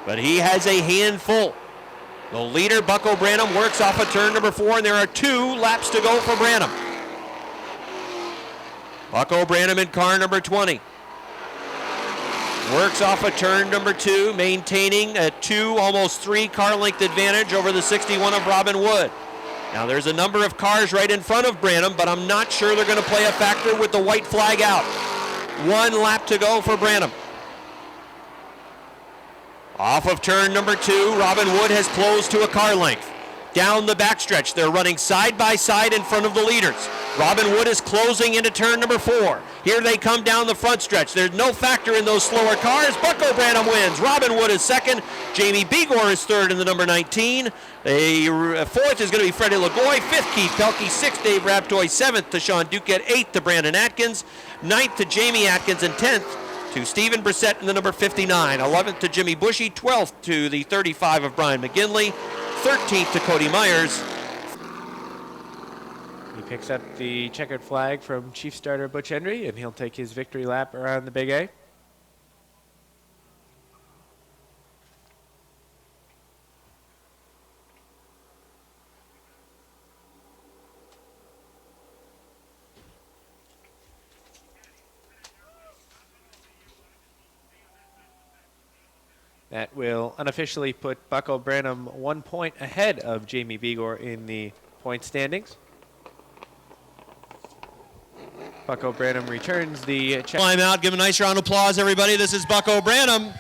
But he has a handful. The leader, Bucko Branham, works off of turn number 4, and there are 2 laps to go for Branham. Bucko Branham in car number 20. Works off of turn number 2, maintaining a 2, almost 3 car length advantage over the 61 of Robin Wood. Now there's a number of cars right in front of Branham, but I'm not sure they're going to play a factor with the white flag out. 1 lap to go for Branham. Off of turn number 2, Robin Wood has closed to a car length. Down the backstretch, they're running side by side in front of the leaders. Robin Wood is closing into turn number 4. Here they come down the front stretch. There's no factor in those slower cars. Bucko Branham wins. Robin Wood is 2nd. Jamie Bigor is 3rd in the number 19. The 4th is going to be Freddie Lagoy. 5th, Keith Pelkey. 6th, Dave Raptoy. 7th to Sean Duquette. 8th to Brandon Atkins. 9th to Jamie Atkins. And 10th to Stephen Brissett in the number 59. 11th to Jimmy Bushy. 12th to the 35 of Brian McGinley. 13th to Cody Myers. He picks up the checkered flag from Chief Starter Butch Hendry, and he'll take his victory lap around the Big A. That will unofficially put Bucko Branham 1 point ahead of Jamie Bigor in the point standings. Bucko Branham returns the check. Climb out, give him a nice round of applause, everybody. This is Bucko Branham,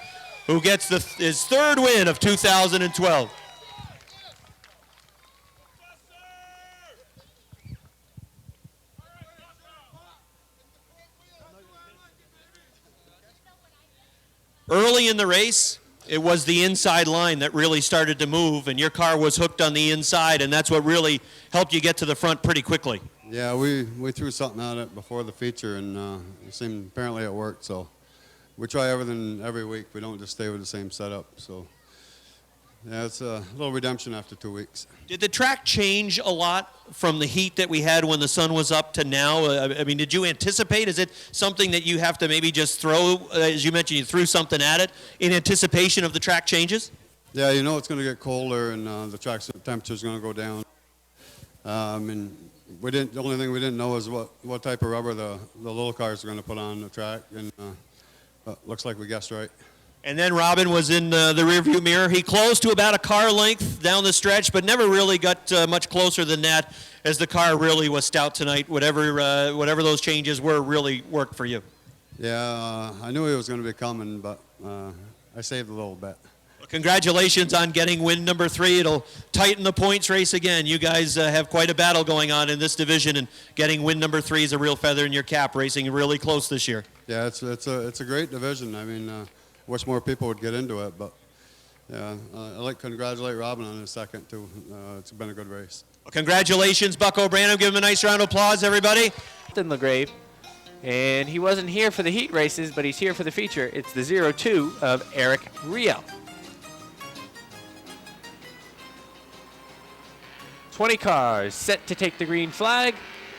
who gets his 3rd win of 2012. Early in the race, it was the inside line that really started to move, and your car was hooked on the inside, and that's what really helped you get to the front pretty quickly. Yeah, we threw something at it before the feature, and apparently it worked. So we try everything every week. We don't just stay with the same setup. So yeah, it's a little redemption after 2 weeks. Did the track change a lot from the heat that we had when the sun was up to now? I mean, did you anticipate? Is it something that you have to maybe just throw, as you mentioned, you threw something at it in anticipation of the track changes? Yeah, you know it's going to get colder, and the track temperature is going to go down. And the only thing we didn't know is what type of rubber the little cars are going to put on the track, and looks like we guessed right. And then Robin was in the rearview mirror. He closed to about a car length down the stretch, but never really got much closer than that, as the car really was stout tonight. Whatever those changes were really worked for you. Yeah, I knew he was going to be coming, but I saved a little bit. Congratulations on getting win number 3. It'll tighten the points race again. You guys have quite a battle going on in this division, and getting win number 3 is a real feather in your cap, racing really close this year. Yeah, it's a great division. I mean, wish more people would get into it, but yeah, I'd like to congratulate Robin on his second too. It's been a good race. Well, congratulations, Bucko Branham. Give him a nice round of applause, everybody. In LaGrave, and he wasn't here for the heat races, but he's here for the feature. It's the 02 of Eric Riel. 20 cars set to take the green flag.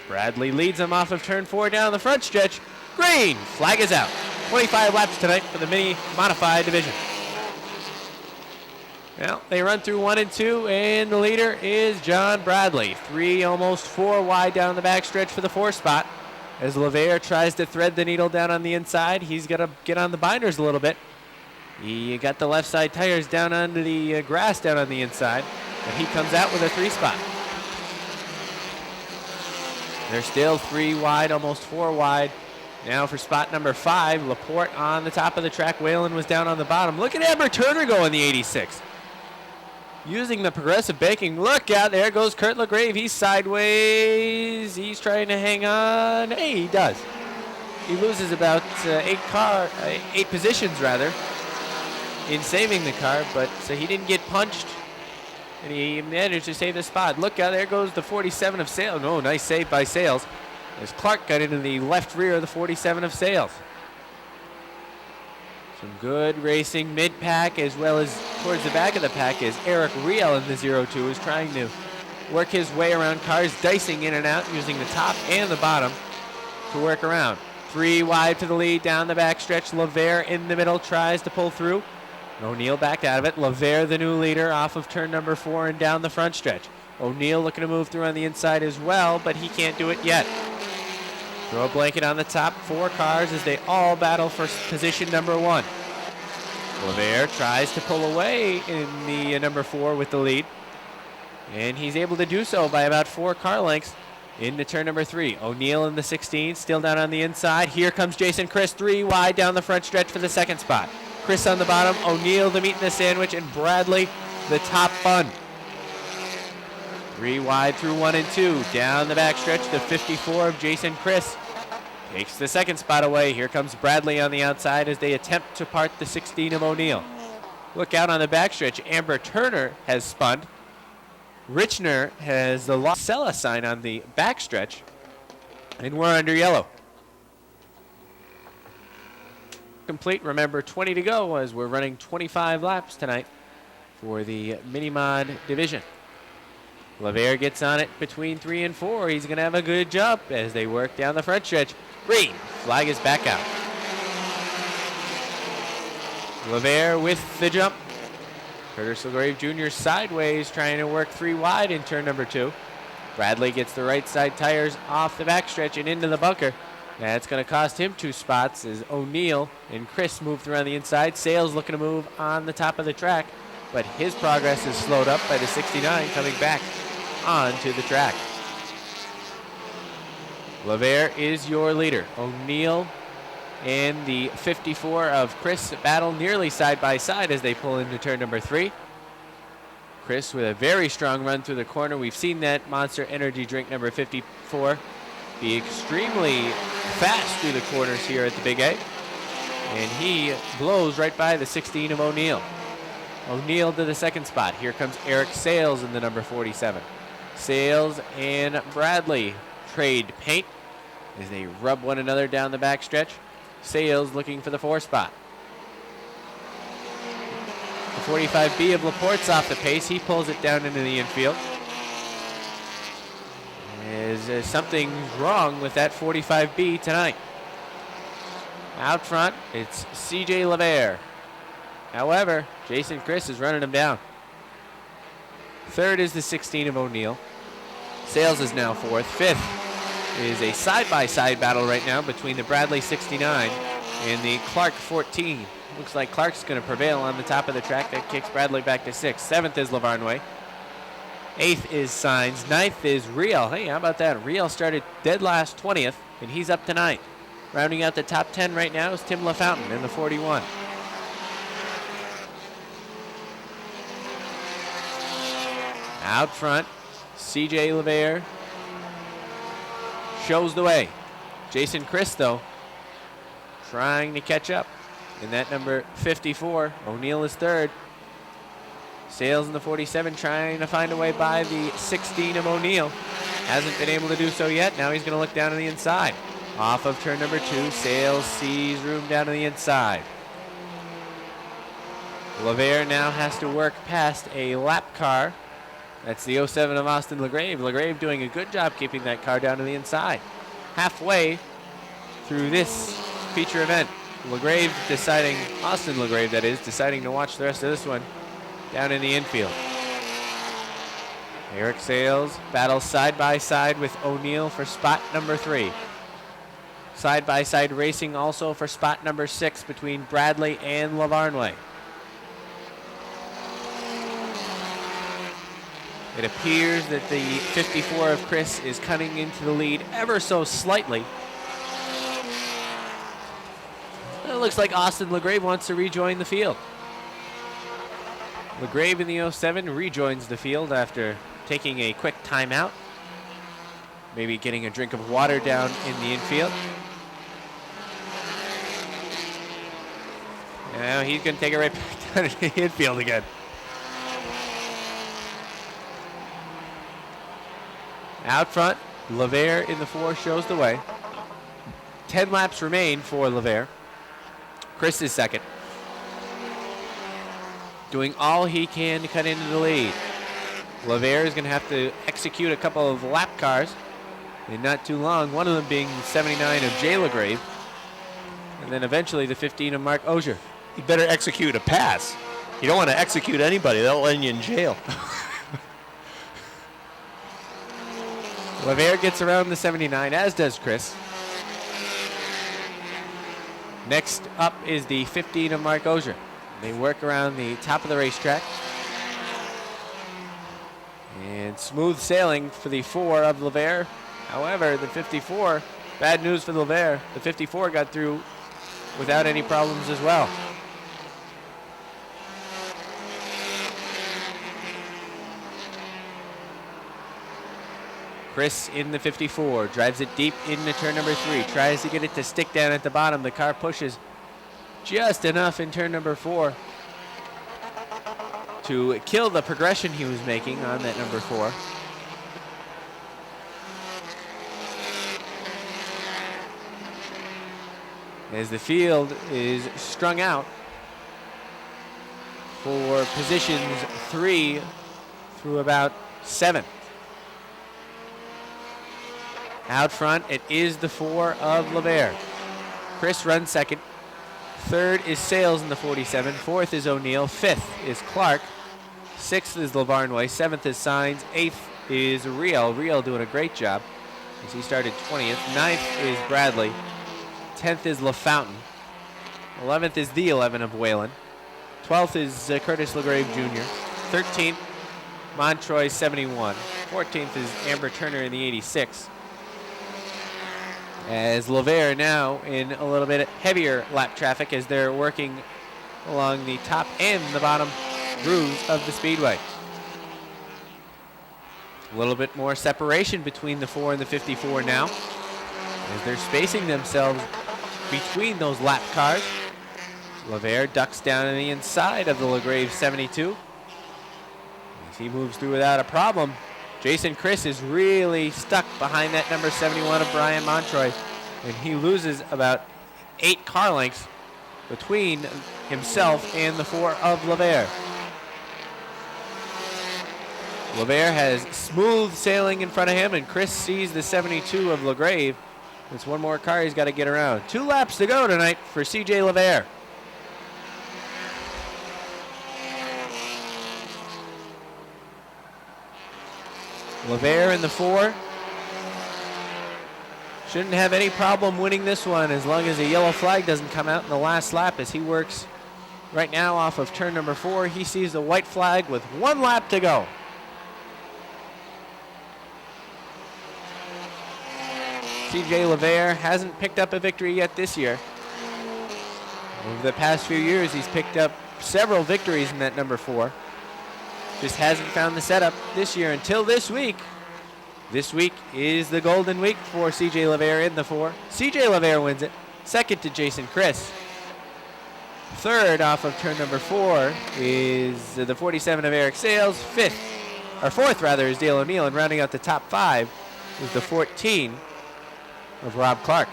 Bradley leads them off of turn 4 down the front stretch. Green flag is out. 25 laps tonight for the mini modified division. Well, they run through 1 and 2, and the leader is John Bradley. 3, almost 4 wide down the backstretch for the 4 spot. As Lavere tries to thread the needle down on the inside, he's got to get on the binders a little bit. He got the left side tires down onto the grass down on the inside, but he comes out with a 3 spot. They're still 3 wide, almost 4 wide. Now for spot number 5, Laporte on the top of the track. Whalen was down on the bottom. Look at Amber Turner go in the 86. Using the progressive braking. Look out, there goes Kurt LaGrave. He's sideways. He's trying to hang on. Hey, he does. He loses about 8 positions rather in saving the car, but so he didn't get punched, and he managed to save the spot. Look out, there goes the 47 of Sales. No, nice save by Sales, as Clark got into the left rear of the 47 of Sales. Some good racing mid-pack as well as towards the back of the pack, as Eric Riel in the 02 is trying to work his way around cars, dicing in and out using the top and the bottom to work around. 3 wide to the lead down the back stretch. Lavere in the middle tries to pull through. O'Neill backed out of it. Lavere, the new leader, off of turn number 4 and down the front stretch. O'Neill looking to move through on the inside as well, but he can't do it yet. Throw a blanket on the top 4 cars as they all battle for position number 1. Lavere tries to pull away in the number 4 with the lead, and he's able to do so by about 4 car lengths into turn number 3. O'Neill in the 16, still down on the inside. Here comes Jason Chris, 3 wide down the front stretch for the second spot. Chris on the bottom, O'Neill the meat in the sandwich, and Bradley the top bun. 3 wide through 1 and 2. Down the backstretch, the 54 of Jason Chris takes the second spot away. Here comes Bradley on the outside as they attempt to part the 16 of O'Neill. Look out on the backstretch. Amber Turner has spun. Richner has the lost Sella sign on the backstretch, and we're under yellow. Complete. Remember, 20 to go as we're running 25 laps tonight for the mini-mod division. Lavere gets on it between 3 and 4. He's going to have a good jump as they work down the front stretch. Green flag is back out. Lavere with the jump. Curtis LaGrave Jr. sideways trying to work 3 wide in turn number 2. Bradley gets the right side tires off the backstretch and into the bunker. That's going to cost him 2 spots as O'Neill and Chris move through on the inside. Sales looking to move on the top of the track, but his progress is slowed up by the 69 coming back onto the track. Lavere is your leader. O'Neill and the 54 of Chris battle nearly side by side as they pull into turn number 3. Chris with a very strong run through the corner. We've seen that Monster Energy drink number 54 be extremely fast through the corners here at the Big A. And he blows right by the 16 of O'Neill. O'Neill to the second spot. Here comes Eric Sales in the number 47. Sales and Bradley trade paint as they rub one another down the backstretch. Sales looking for the 4 spot. The 45B of Laporte's off the pace. He pulls it down into the infield. Something's wrong with that 45B tonight. Out front, it's CJ Lavere. However, Jason Chris is running him down. Third is the 16 of O'Neill. Sales is now fourth. Fifth is a side-by-side battle right now between the Bradley 69 and the Clark 14. Looks like Clark's going to prevail on the top of the track. That kicks Bradley back to sixth. Seventh is Lavarnway. Eighth is Signs. Ninth is Riel. Hey, how about that? Riel started dead last 20th, and he's up to ninth. Rounding out the top 10 right now is Tim LaFountain in the 41. Out front, CJ Lavere shows the way. Jason Chris, though, trying to catch up. In that number 54, O'Neill is third. Sales in the 47 trying to find a way by the 16 of O'Neill. Hasn't been able to do so yet. Now he's going to look down on the inside. Off of turn number 2, Sales sees room down on the inside. Lavere now has to work past a lap car. That's the 07 of Austin LaGrave. LaGrave doing a good job keeping that car down to the inside. Halfway through this feature event, Austin LaGrave that is, deciding to watch the rest of this one down in the infield. Eric Sales battles side by side with O'Neill for spot number 3. Side by side racing also for spot number 6 between Bradley and Lavarnway. It appears that the 54 of Chris is cutting into the lead ever so slightly. It looks like Austin LaGrave wants to rejoin the field. LaGrave in the 07 rejoins the field after taking a quick timeout. Maybe getting a drink of water down in the infield. Now he's going to take it right back down to the infield again. Out front, Lavere in the 4 shows the way. 10 laps remain for Lavere. Chris is second. Doing all he can to cut into the lead. Lavere is going to have to execute a couple of lap cars in not too long, one of them being the 79 of Jay LaGrave, and then eventually the 15 of Mark Osier. You better execute a pass. You don't want to execute anybody. They'll end you in jail. Lavere gets around the 79, as does Chris. Next up is the 15 of Mark Osier. They work around the top of the racetrack. And smooth sailing for the 4 of Lavere. However, the 54, bad news for Lavere. The 54 got through without any problems as well. Chris in the 54, drives it deep into turn number 3, tries to get it to stick down at the bottom. The car pushes just enough in turn number 4 to kill the progression he was making on that number 4. As the field is strung out for positions 3 through about 7. Out front, it is the 4 of Lavere. Chris runs second. Third is Sales in the 47. Fourth is O'Neill. Fifth is Clark. Sixth is Lavarnway. Seventh is Signs. Eighth is Riel. Riel doing a great job as he started 20th. Ninth is Bradley. 10th is LaFountain. 11th is the 11 of Whalen. 12th is Curtis LaGrave Jr. 13th, Montroy 71. 14th is Amber Turner in the 86. As Lavere now in a little bit heavier lap traffic as they're working along the top and the bottom grooves of the Speedway. A little bit more separation between the 4 and the 54 now as they're spacing themselves between those lap cars. Lavere ducks down on the inside of the LaGrave 72. As he moves through without a problem, Jason Chris is really stuck behind that number 71 of Brian Montroy, and he loses about 8 car lengths between himself and the 4 of Lavere. Lavere has smooth sailing in front of him, and Chris sees the 72 of LaGrave. There's one more car he's got to get around. 2 laps to go tonight for CJ Lavere. Lavere in the 4. Shouldn't have any problem winning this one as long as a yellow flag doesn't come out in the last lap as he works right now off of turn number 4. He sees the white flag with 1 lap to go. CJ Lavere hasn't picked up a victory yet this year. Over the past few years, he's picked up several victories in that number 4. Just hasn't found the setup this year until this week. This week is the golden week for CJ Lavere in the 4. CJ Lavere wins it. Second to Jason Chris. Third off of turn number 4 is the 47 of Eric Sales. Fourth rather is Dale O'Neill, and rounding out the top 5 is the 14 of Rob Clark.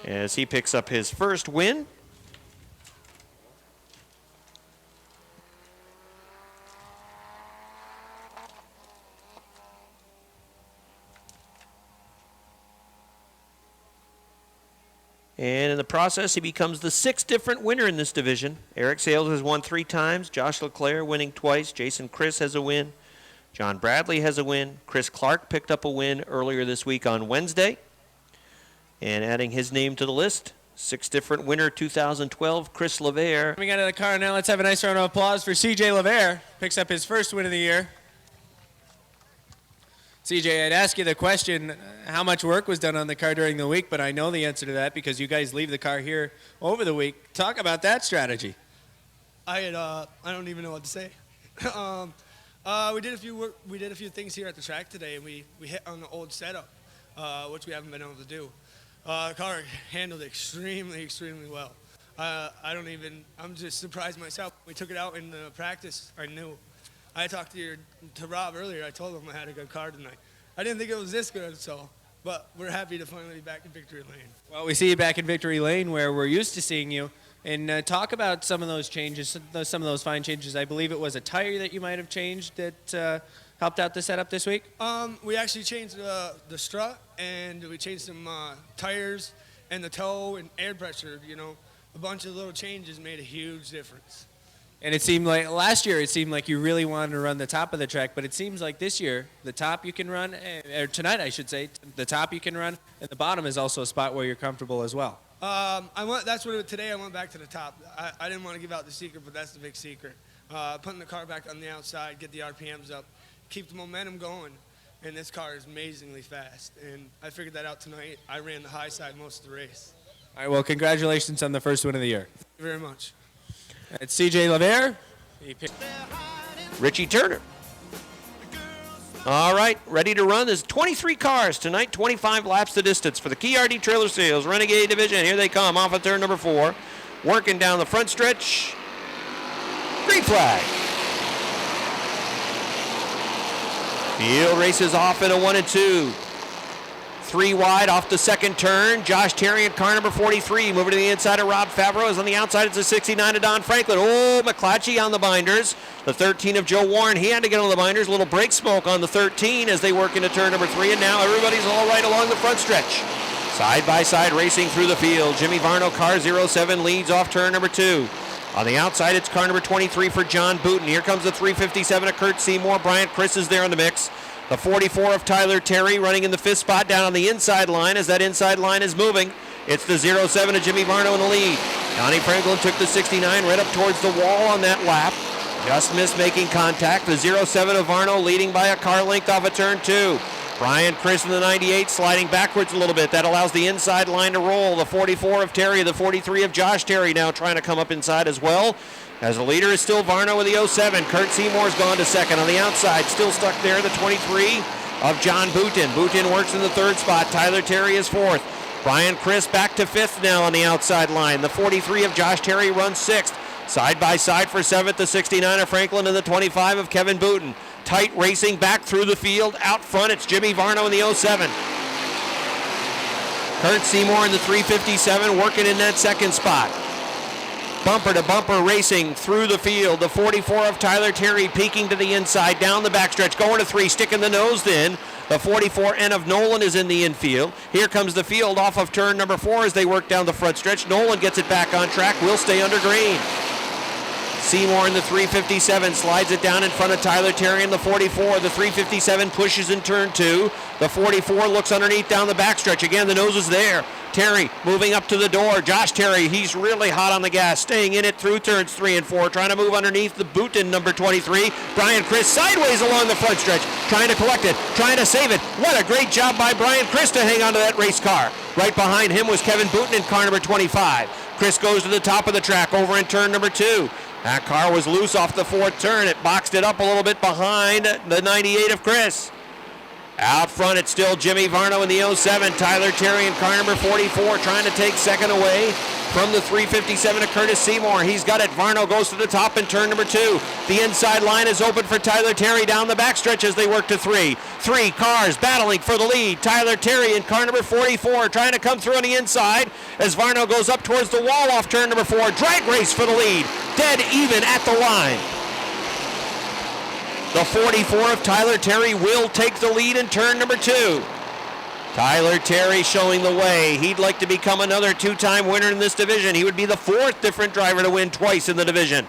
As he picks up his first win. And in the process, he becomes the 6th different winner in this division. Eric Sales has won 3 times. Josh LeClaire winning twice. Jason Chris has a win. John Bradley has a win. Chris Clark picked up a win earlier this week on Wednesday. And adding his name to the list, 6th different winner 2012, Chris Lavere. Coming out of the car now, let's have a nice round of applause for CJ Lavere. Picks up his first win of the year. CJ, I'd ask you the question, how much work was done on the car during the week, but I know the answer to that because you guys leave the car here over the week. Talk about that strategy. I don't even know what to say. We did a few things here at the track today, and we hit on the old setup, which we haven't been able to do. The car handled extremely, extremely well. I'm just surprised myself. We took it out in the practice. I knew. I talked to Rob earlier. I told him I had a good car tonight. I didn't think it was this good, but we're happy to finally be back in victory lane. Well, we see you back in victory lane where we're used to seeing you. And talk about some of those changes, some of those fine changes. I believe it was a tire that you might have changed that helped out the setup this week? We actually changed the strut, and we changed some tires and the toe and air pressure. A bunch of little changes made a huge difference. And it seemed like last year, it seemed like you really wanted to run the top of the track, but it seems like this year, the top you can run, or tonight I should say, the top you can run, and the bottom is also a spot where you're comfortable as well. Today I went back to the top. I didn't want to give out the secret, but that's the big secret. Putting the car back on the outside, get the RPMs up, keep the momentum going, and this car is amazingly fast. And I figured that out tonight. I ran the high side most of the race. All right, well, congratulations on the first win of the year. Thank you very much. It's CJ Lavere. Richie Turner. All right, ready to run. There's 23 cars tonight, 25 laps the distance for the Key RD Trailer Sales Renegade Division. Here they come off of turn number 4. Working down the front stretch. Green flag. Field races off in a 1 and 2. 3 wide off the second turn. Josh Terry in car number 43. Moving to the inside of Rob Favreau. Is on the outside. It's a 69 of Don Franklin. Oh, McClatchy on the binders. The 13 of Joe Warren. He had to get on the binders. A little brake smoke on the 13 as they work into turn number 3. And now everybody's all right along the front stretch. Side by side racing through the field. Jimmy Varno, car 07, leads off turn number 2. On the outside, it's car number 23 for John Booten. Here comes the 357 of Kurt Seymour. Bryant Chris is there in the mix. The 44 of Tyler Terry running in the 5th spot down on the inside line as that inside line is moving. It's the 07 of Jimmy Varno in the lead. Donnie Franklin took the 69 right up towards the wall on that lap. Just missed making contact. The 07 of Varno leading by a car length off of turn 2. Brian Chris in the 98 sliding backwards a little bit. That allows the inside line to roll. The 44 of Terry, the 43 of Josh Terry now trying to come up inside as well. As the leader is still Varno with the 07. Kurt Seymour's gone to second. On the outside, still stuck there, the 23 of John Booten. Booten works in the third spot. Tyler Terry is fourth. Brian Chris back to fifth now on the outside line. The 43 of Josh Terry runs sixth. Side by side for seventh, the 69 of Franklin and the 25 of Kevin Booten. Tight racing back through the field. Out front, it's Jimmy Varno in the 07. Kurt Seymour in the 357 working in that second spot. Bumper to bumper racing through the field. The 44 of Tyler Terry peeking to the inside, down the backstretch, going to three, sticking the nose in. The 44N of Nolan is in the infield. Here comes the field off of turn number 4 as they work down the front stretch. Nolan gets it back on track, will stay under green. Seymour in the 357 slides it down in front of Tyler Terry in the 44. The 357 pushes in turn 2. The 44 looks underneath down the backstretch. Again, the nose is there. Terry moving up to the door. Josh Terry, he's really hot on the gas, staying in it through turns 3 and 4, trying to move underneath the Booten number 23. Brian Chris sideways along the front stretch, trying to collect it, trying to save it. What a great job by Brian Chris to hang on to that race car. Right behind him was Kevin Booten in car number 25. Chris goes to the top of the track over in turn number 2. That car was loose off the fourth turn. It boxed it up a little bit behind the 98 of Chris. Out front, it's still Jimmy Varno in the 07. Tyler Terry in car number 44 trying to take second away from the 357 of Curtis Seymour. He's got it. Varno goes to the top in turn number 2. The inside line is open for Tyler Terry down the backstretch as they work to 3. 3 cars battling for the lead. Tyler Terry in car number 44 trying to come through on the inside as Varno goes up towards the wall off turn number 4. Drag race for the lead. Dead even at the line. The 44 of Tyler Terry will take the lead in turn number 2. Tyler Terry showing the way. He'd like to become another 2-time winner in this division. He would be the 4th different driver to win twice in the division.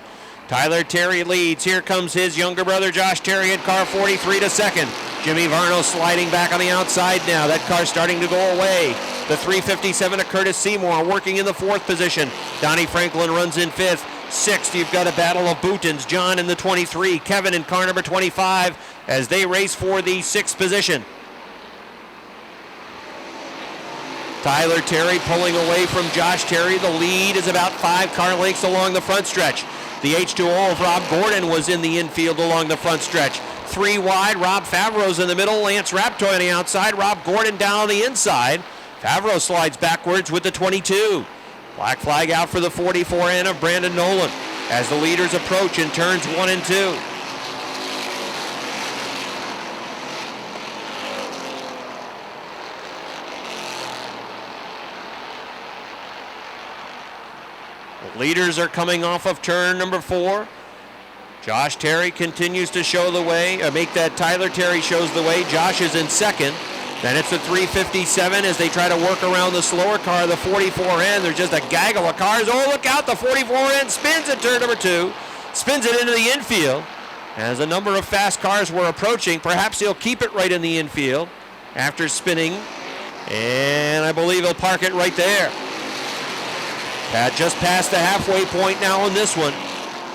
Tyler Terry leads. Here comes his younger brother Josh Terry in car 43 to second. Jimmy Varno sliding back on the outside now. That car starting to go away. The 357 of Curtis Seymour working in the 4th position. Donnie Franklin runs in 5th. 6th, you've got a battle of Bootens. John in the 23, Kevin in car number 25 as they race for the 6th position. Tyler Terry pulling away from Josh Terry. The lead is about 5 car lengths along the front stretch. The H2O of Rob Gordon was in the infield along the front stretch. 3 wide, Rob Favreau's in the middle, Lance Raptoy on the outside, Rob Gordon down on the inside. Favreau slides backwards with the 22. Black flag out for the 44N of Brandon Nolan as the leaders approach in turns 1 and 2. The leaders are coming off of turn number 4. Josh Terry continues to show the way, make that Tyler Terry shows the way. Josh is in second. Then it's the 357 as they try to work around the slower car, the 44N. There's just a gaggle of cars. Oh, look out, the 44N spins at turn number 2. Spins it into the infield. As a number of fast cars were approaching, perhaps he'll keep it right in the infield after spinning. And I believe he'll park it right there. Just past the halfway point now on this one.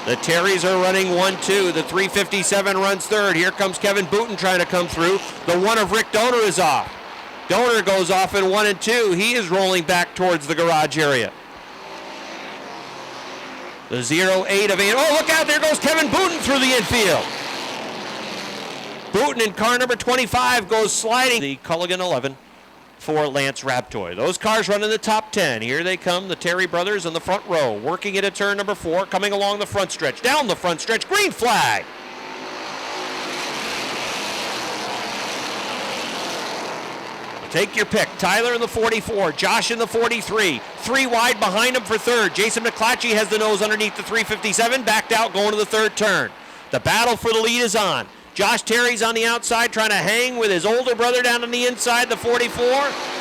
The Terrys are running 1-2. The 357 runs third. Here comes Kevin Booten trying to come through. The 1 of Rick Donor is off. Donor goes off in 1 and 2. He is rolling back towards the garage area. The 08 of Ann. Oh, look out. There goes Kevin Booten through the infield. Booten in car number 25 goes sliding. The Culligan 11 for Lance Raptoy. Those cars run in the top 10. Here they come, the Terry brothers in the front row, working it at turn number 4, coming along the front stretch, down the front stretch, green flag. Take your pick. Tyler in the 44, Josh in the 43, 3 wide behind him for third. Jason McClatchy has the nose underneath the 357, backed out going to the third turn. The battle for the lead is on. Josh Terry's on the outside trying to hang with his older brother down on the inside, the 44.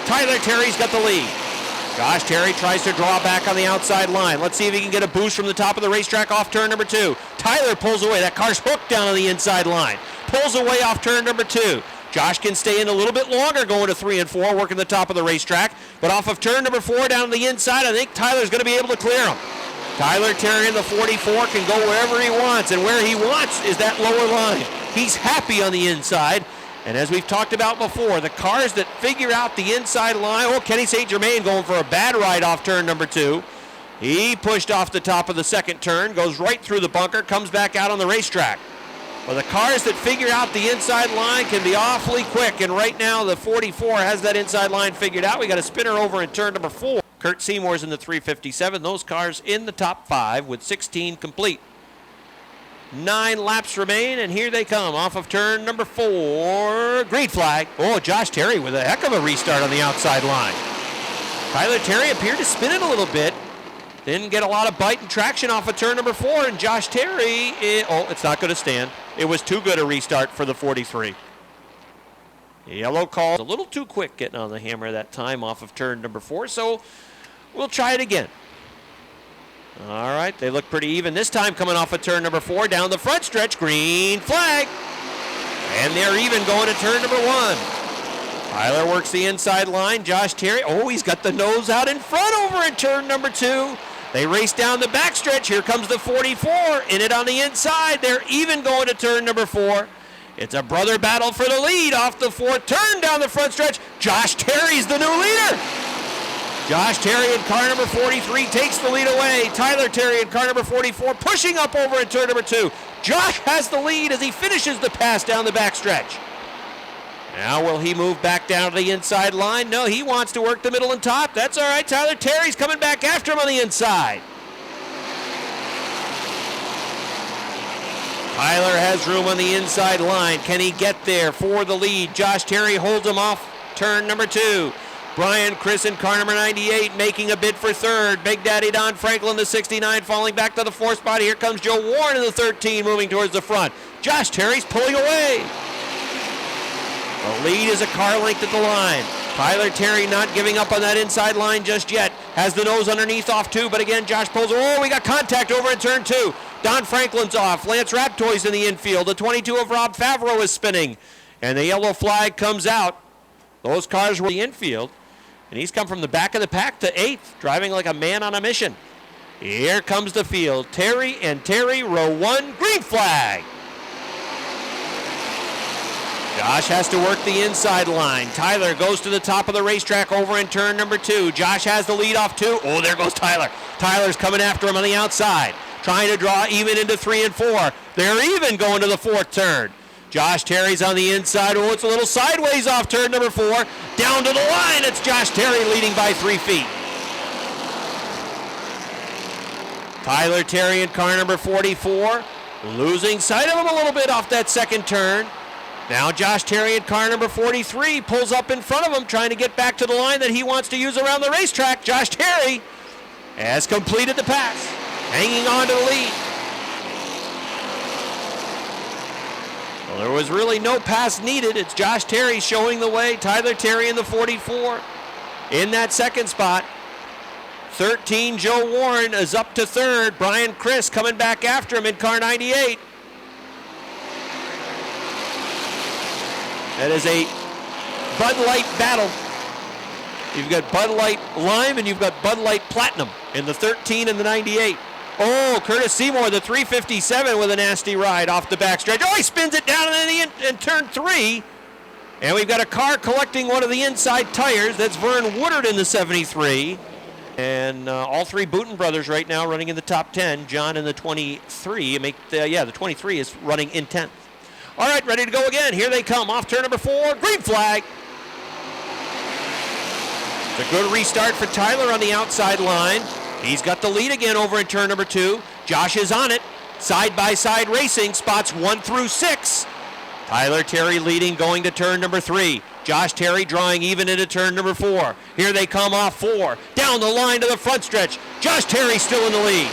Tyler Terry's got the lead. Josh Terry tries to draw back on the outside line. Let's see if he can get a boost from the top of the racetrack off turn number 2. Tyler pulls away. That car's hooked down on the inside line. Pulls away off turn number 2. Josh can stay in a little bit longer going to 3 and 4, working the top of the racetrack. But off of turn number 4 down on the inside, I think Tyler's going to be able to clear him. Tyler Terry in the 44 can go wherever he wants, and where he wants is that lower line. He's happy on the inside, and as we've talked about before, the cars that figure out the inside line, oh, Kenny St. Germain going for a bad ride off turn number 2. He pushed off the top of the second turn, goes right through the bunker, comes back out on the racetrack. Well, the cars that figure out the inside line can be awfully quick, and right now the 44 has that inside line figured out. We got a spinner over in turn number 4. Kurt Seymour's in the 357. Those cars in the top 5 with 16 complete. 9 laps remain, and here they come off of turn number 4. Green flag. Oh, Josh Terry with a heck of a restart on the outside line. Tyler Terry appeared to spin it a little bit. Didn't get a lot of bite and traction off of turn number 4, and Josh Terry, it's not going to stand. It was too good a restart for the 43. Yellow call. A little too quick getting on the hammer that time off of turn number 4, so we'll try it again. All right, they look pretty even this time coming off of turn number 4. Down the front stretch, green flag. And they're even going to turn number 1. Tyler works the inside line. Josh Terry, he's got the nose out in front over in turn number 2. They race down the backstretch. Here comes the 44. In it on the inside. They're even going to turn number 4. It's a brother battle for the lead off the 4th turn down the front stretch. Josh Terry's the new leader. Josh Terry in car number 43 takes the lead away. Tyler Terry in car number 44 pushing up over in turn number 2. Josh has the lead as he finishes the pass down the backstretch. Now will he move back down to the inside line? No, he wants to work the middle and top. That's all right. Tyler Terry's coming back after him on the inside. Tyler has room on the inside line. Can he get there for the lead? Josh Terry holds him off turn number 2. Brian Chris in car number 98 making a bid for 3rd. Big Daddy Don Franklin, the 69, falling back to the 4th spot. Here comes Joe Warren in the 13, moving towards the front. Josh Terry's pulling away. The lead is a car length at the line. Tyler Terry not giving up on that inside line just yet. Has the nose underneath off 2, but again, Josh pulls. We got contact over in turn 2. Don Franklin's off. Lance Raptoy's in the infield. The 22 of Rob Favreau is spinning. And the yellow flag comes out. Those cars were in the infield. And he's come from the back of the pack to 8th, driving like a man on a mission. Here comes the field. Terry and Terry, row 1, green flag. Josh has to work the inside line. Tyler goes to the top of the racetrack over in turn number 2. Josh has the lead off 2. There goes Tyler. Tyler's coming after him on the outside, trying to draw even into 3 and 4. They're even going to the 4th turn. Josh Terry's on the inside. It's a little sideways off turn number 4. Down to the line. It's Josh Terry leading by 3 feet. Tyler Terry in car number 44, losing sight of him a little bit off that second turn. Now Josh Terry in car number 43 pulls up in front of him, trying to get back to the line that he wants to use around the racetrack. Josh Terry has completed the pass, hanging on to the lead. Well, there was really no pass needed. It's Josh Terry showing the way. Tyler Terry in the 44 in that second spot. 13, Joe Warren is up to 3rd. Brian Chris coming back after him in car 98. That is a Bud Light battle. You've got Bud Light Lime and you've got Bud Light Platinum in the 13 and the 98. Curtis Seymour, the 357 with a nasty ride off the backstretch. He spins it down in turn 3. And we've got a car collecting one of the inside tires. That's Vern Woodard in the 73. And all 3 Booten brothers right now running in the top 10. John in the 23. The 23 is running in 10th. All right, ready to go again. Here they come off turn number 4. Green flag. It's a good restart for Tyler on the outside line. He's got the lead again over in turn number 2. Josh is on it. Side-by-side racing, spots 1 through 6. Tyler Terry leading going to turn number 3. Josh Terry drawing even into turn number 4. Here they come off 4. Down the line to the front stretch. Josh Terry still in the lead.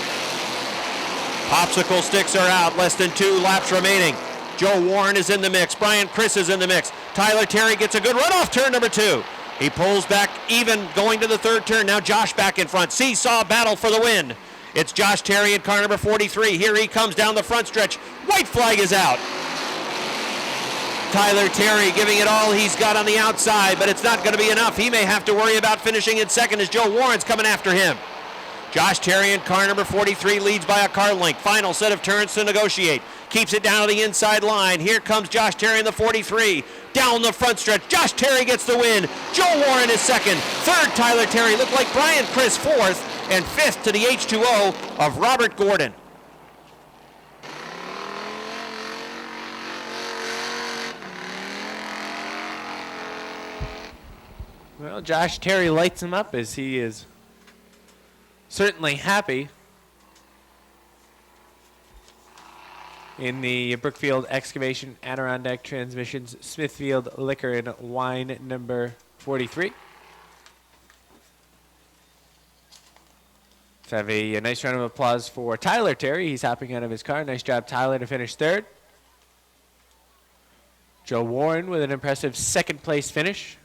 Popsicle sticks are out. Less than 2 laps remaining. Joe Warren is in the mix. Brian Chris is in the mix. Tyler Terry gets a good run off turn number 2. He pulls back even going to the 3rd turn. Now Josh back in front. Seesaw battle for the win. It's Josh Terry in car number 43. Here he comes down the front stretch. White flag is out. Tyler Terry giving it all he's got on the outside, but it's not going to be enough. He may have to worry about finishing in 2nd as Joe Warren's coming after him. Josh Terry in car number 43 leads by a car length. Final set of turns to negotiate. Keeps it down to the inside line. Here comes Josh Terry in the 43. Down the front stretch. Josh Terry gets the win. Joe Warren is 2nd. 3rd, Tyler Terry. Looked like Brian Chris 4th. and 5th to the H2O of Robert Gordon. Well, Josh Terry lights him up as he is certainly happy in the Brookfield Excavation Adirondack Transmissions Smithfield Liquor and Wine number 43. Let's have a nice round of applause for Tyler Terry. He's hopping out of his car. Nice job, Tyler, to finish third. Joe Warren with an impressive second place finish.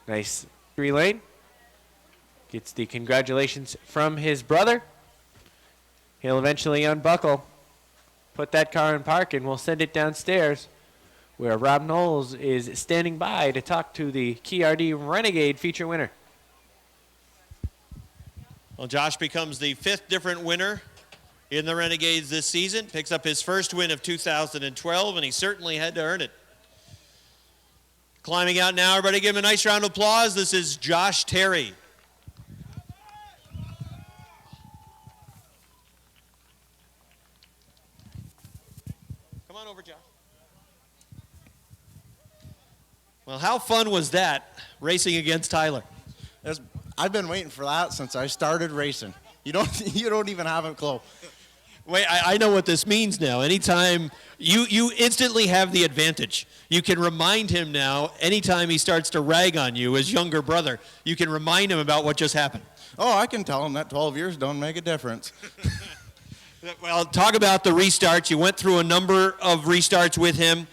Nice 3-lane. Gets the congratulations from his brother. He'll eventually unbuckle, put that car in park, and we'll send it downstairs where Rob Knowles is standing by to talk to the Key RD Renegade feature winner. Well, Josh becomes the 5th different winner in the Renegades this season. Picks up his first win of 2012, and he certainly had to earn it. Climbing out now, everybody give him a nice round of applause. This is Josh Terry. Come on over, Josh. Well, how fun was that, racing against Tyler? I've been waiting for that since I started racing. You don't even have a clue. Wait, I know what this means now. Anytime you instantly have the advantage. You can remind him now, anytime he starts to rag on you, his younger brother, you can remind him about what just happened. Oh, I can tell him that 12 years don't make a difference. Well, talk about the restarts. You went through a number of restarts with him.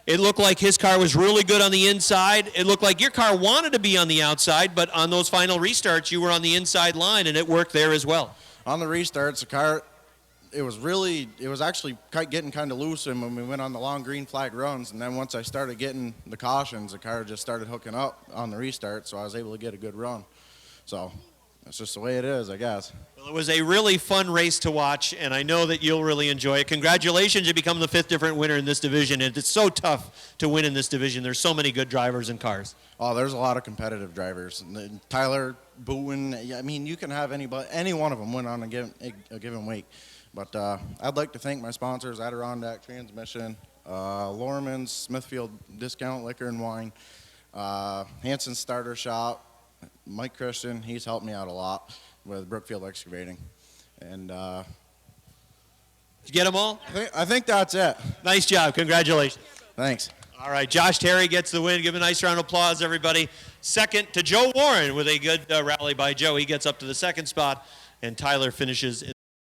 It looked like his car was really good on the inside. It looked like your car wanted to be on the outside, but on those final restarts, you were on the inside line, and it worked there as well. On the restarts, the car, it was actually getting kind of loose when we went on the long green flag runs, and then once I started getting the cautions, the car just started hooking up on the restart, so I was able to get a good run. So that's just the way it is, I guess. Well, it was a really fun race to watch, and I know that you'll really enjoy it. Congratulations, you become the 5th different winner in this division, and it's so tough to win in this division. There's so many good drivers and cars. Oh, there's a lot of competitive drivers. Tyler, Bowen, I mean, you can have any one of them win on a given week. But I'd like to thank my sponsors, Adirondack Transmission, Lorman's, Smithfield Discount Liquor and Wine, Hanson's Starter Shop, Mike Christian. He's helped me out a lot with Brookfield Excavating. And Did you get them all? I think that's it. Nice job. Congratulations. Thanks. All right, Josh Terry gets the win. Give him a nice round of applause, everybody. Second to Joe Warren with a good rally by Joe. He gets up to the second spot, and Tyler finishes in